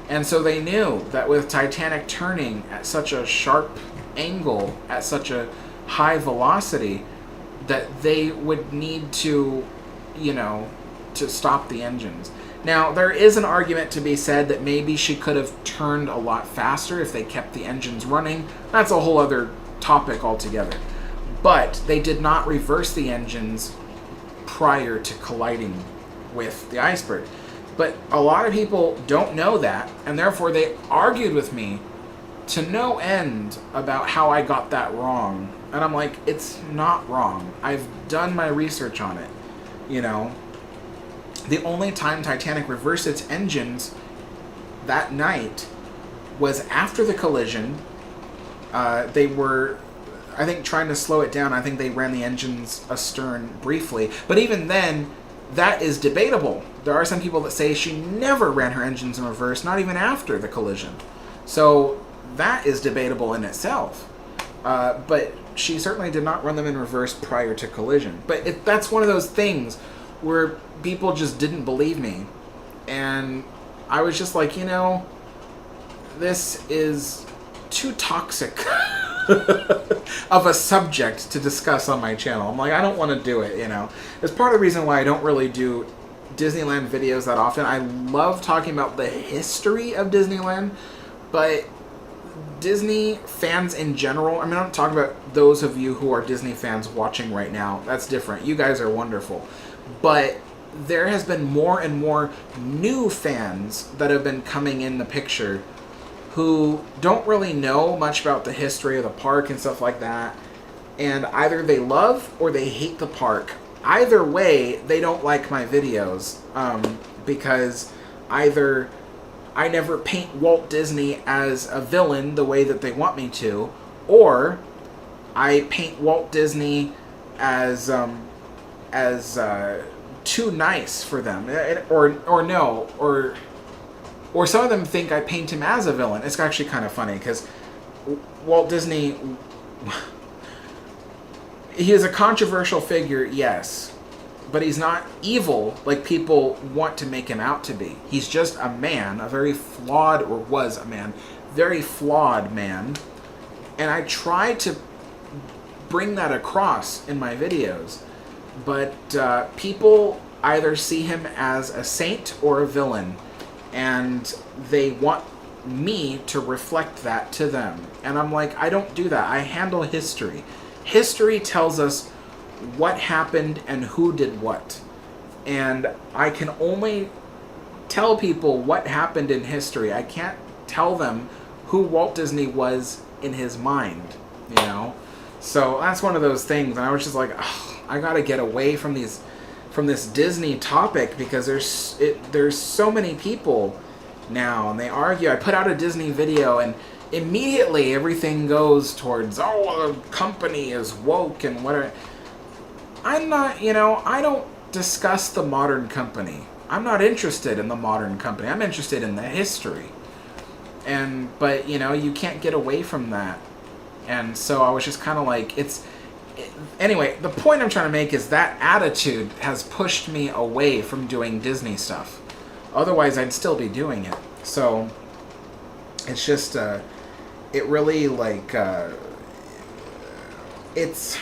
A: And so they knew that with Titanic turning at such a sharp angle, at such a high velocity, that they would need to, to stop the engines. Now, there is an argument to be said that maybe she could have turned a lot faster if they kept the engines running. That's a whole other topic altogether. But they did not reverse the engines prior to colliding with the iceberg. But a lot of people don't know that, and therefore they argued with me to no end about how I got that wrong. And I'm like, it's not wrong. I've done my research on it, The only time Titanic reversed its engines that night was after the collision. They were, I think, trying to slow it down. I think they ran the engines astern briefly. But even then, that is debatable. There are some people that say she never ran her engines in reverse, not even after the collision. So that is debatable in itself. But she certainly did not run them in reverse prior to collision. But that's one of those things where people just didn't believe me. And I was just like, this is too toxic of a subject to discuss on my channel. I'm like, I don't want to do it, It's part of the reason why I don't really do Disneyland videos that often. I love talking about the history of Disneyland, but Disney fans in general, I'm not talking about those of you who are Disney fans watching right now. That's different. You guys are wonderful. But there has been more and more new fans that have been coming in the picture who don't really know much about the history of the park and stuff like that. And either they love or they hate the park. Either way, they don't like my videos. Because either I never paint Walt Disney as a villain the way that they want me to, or I paint Walt Disney as too nice for them, or some of them think I paint him as a villain. It's actually kind of funny because Walt Disney, he is a controversial figure, yes, but he's not evil like people want to make him out to be. He's just a man, a very flawed, or was a man, very flawed man, and I try to bring that across in my videos. But people either see him as a saint or a villain, and they want me to reflect that to them. And I'm like, I don't do that. I handle history. History tells us what happened and who did what. And I can only tell people what happened in history. I can't tell them who Walt Disney was in his mind, So that's one of those things. And I was just like, I gotta get away from this Disney topic because there's so many people now and they argue. I put out a Disney video and immediately everything goes towards, the company is woke and whatever. I'm not, I don't discuss the modern company. I'm not interested in the modern company. I'm interested in the history. But you can't get away from that. And so I was just kind of like, anyway, the point I'm trying to make is that attitude has pushed me away from doing Disney stuff. Otherwise, I'd still be doing it. So it's just, it really, it's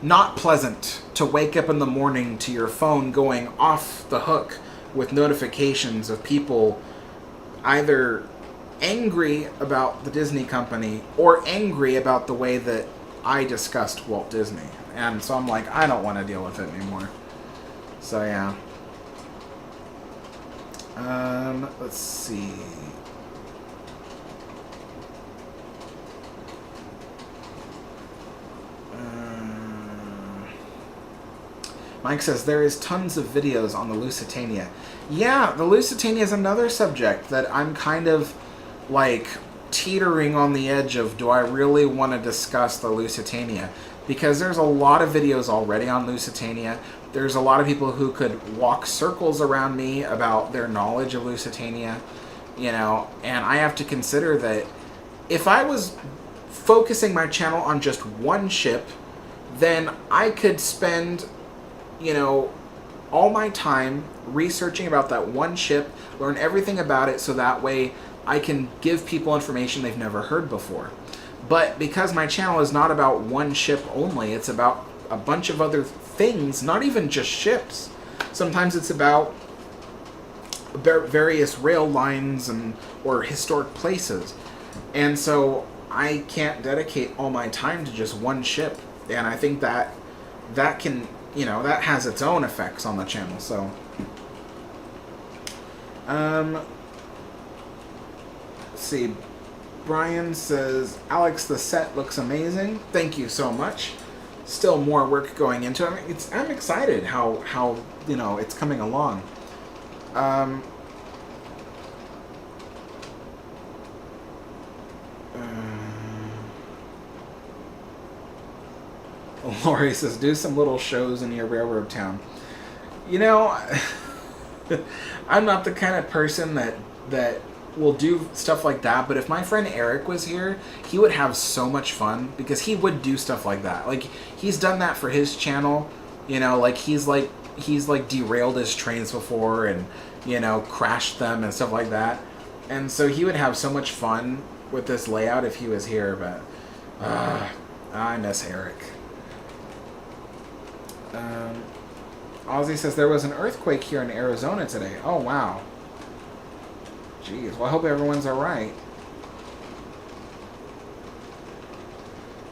A: not pleasant to wake up in the morning to your phone going off the hook with notifications of people either angry about the Disney company or angry about the way that I discussed Walt Disney. And so I'm like, I don't want to deal with it anymore. So yeah. Let's see. Mike says, there is tons of videos on the Lusitania. Yeah, the Lusitania is another subject that I'm kind of, like, teetering on the edge of, do I really want to discuss the Lusitania? Because there's a lot of videos already on Lusitania. There's a lot of people who could walk circles around me about their knowledge of Lusitania, you know, and I have to consider that if I was focusing my channel on just one ship, then I could spend, you know, all my time researching about that one ship, learn everything about it, so that way I can give people information they've never heard before. But because my channel is not about one ship only, it's about a bunch of other things, not even just ships. Sometimes it's about various rail lines and or historic places. And so I can't dedicate all my time to just one ship. And I think that can, you know, that has its own effects on the channel. So let's see. Brian says, Alex, the set looks amazing. Thank you so much. Still more work going into it. I'm excited how you know, it's coming along. Lori says, do some little shows in your railroad town. You know, I'm not the kind of person that will do stuff like that, but if my friend Eric was here, he would have so much fun, because he would do stuff like that. Like, he's done that for his channel, you know, like he's derailed his trains before and, you know, crashed them and stuff like that. And so he would have so much fun with this layout if he was here, but I miss Eric. Ozzy says, there was an earthquake here in Arizona today. Oh, wow. Jeez, well, I hope everyone's alright.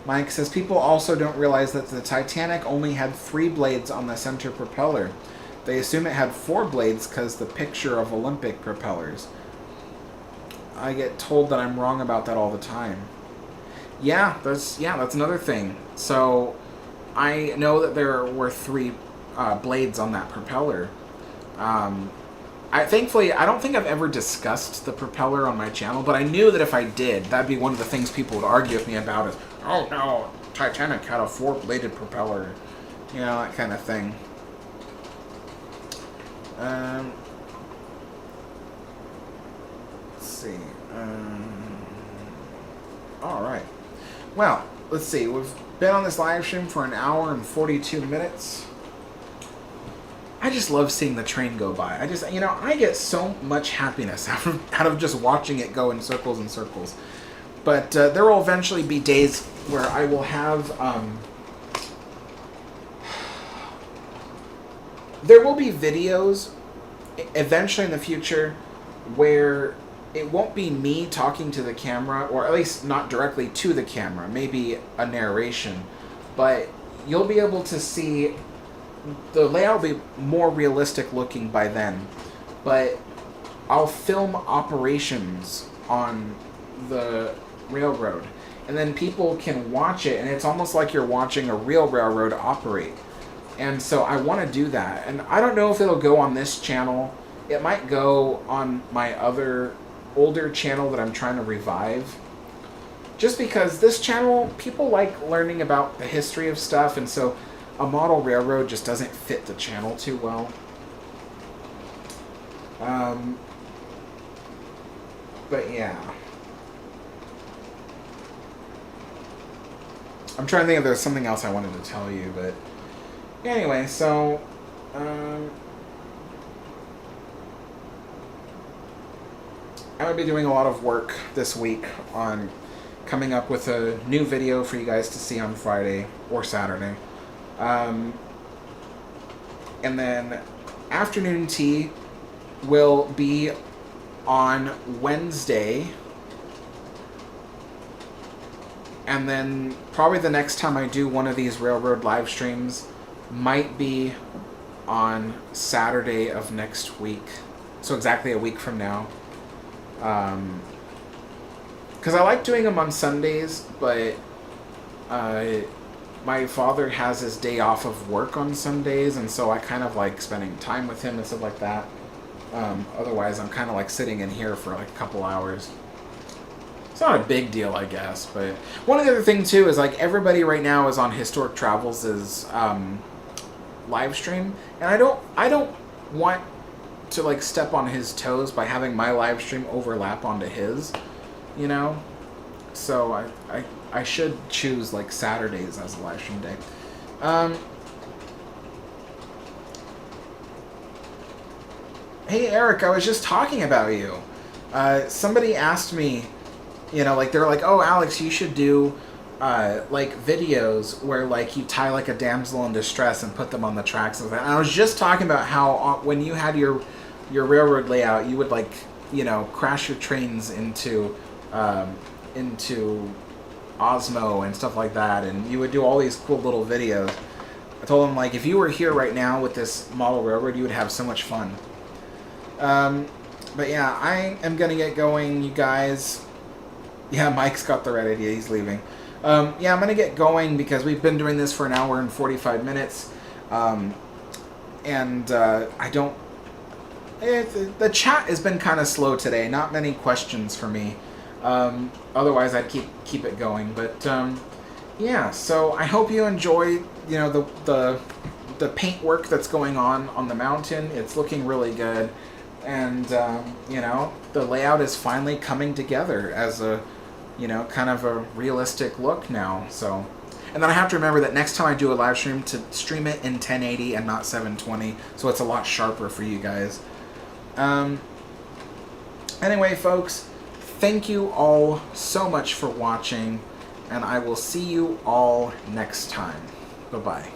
A: Mike says, people also don't realize that the Titanic only had 3 blades on the center propeller. They assume it had 4 blades because the picture of Olympic propellers. I get told that I'm wrong about that all the time. Yeah, that's another thing. So, I know that there were 3 blades on that propeller. Thankfully, I don't think I've ever discussed the propeller on my channel, but I knew that if I did, that'd be one of the things people would argue with me about is, oh no, Titanic had a 4-bladed propeller. You know, that kind of thing. Let's see. Alright. Well, let's see. We've been on this live stream for an hour and 42 minutes. I just love seeing the train go by. I get so much happiness out of just watching it go in circles and circles. But there will eventually be days where I will have... there will be videos eventually in the future where it won't be me talking to the camera, or at least not directly to the camera, maybe a narration. But you'll be able to see... the layout will be more realistic looking by then, but I'll film operations on the railroad, and then people can watch it, and it's almost like you're watching a real railroad operate. And so I want to do that, and I don't know if it'll go on this channel. It might go on my other older channel that I'm trying to revive, just because this channel, people like learning about the history of stuff, and so a model railroad just doesn't fit the channel too well. But yeah. I'm trying to think if there's something else I wanted to tell you, but anyway, so I'm going to be doing a lot of work this week on coming up with a new video for you guys to see on Friday or Saturday. And then afternoon tea will be on Wednesday. And then probably the next time I do one of these railroad live streams might be on Saturday of next week. So exactly a week from now. Because I like doing them on Sundays, but my father has his day off of work on Sundays, and so I kind of like spending time with him and stuff like that. Otherwise, I'm kind of like sitting in here for like a couple hours. It's not a big deal, I guess, but one of the other thing too is like everybody right now is on Historic Travels' live stream, and I don't want to like step on his toes by having my live stream overlap onto his, you know. So I should choose like Saturdays as a live stream day. Hey Eric, I was just talking about you. Somebody asked me, you know, like they're like, oh Alex, you should do like videos where like you tie like a damsel in distress and put them on the tracks and that. And I was just talking about how when you had your railroad layout, you would like, you know, crash your trains into Osmo and stuff like that, and you would do all these cool little videos. I told him like if you were here right now with this model railroad, you would have so much fun. But yeah, I am gonna get going, you guys. Yeah, Mike's got the right idea. He's leaving. Yeah, I'm gonna get going because we've been doing this for an hour and 45 minutes, and I don't. The chat has been kind of slow today. Not many questions for me. Otherwise, I'd keep it going. But yeah, so I hope you enjoy. You know the paint work that's going on the mountain. It's looking really good, and you know the layout is finally coming together as a, you know, kind of a realistic look now. So, and then I have to remember that next time I do a live stream to stream it in 1080 and not 720, so it's a lot sharper for you guys. Anyway, folks, thank you all so much for watching, and I will see you all next time. Bye-bye.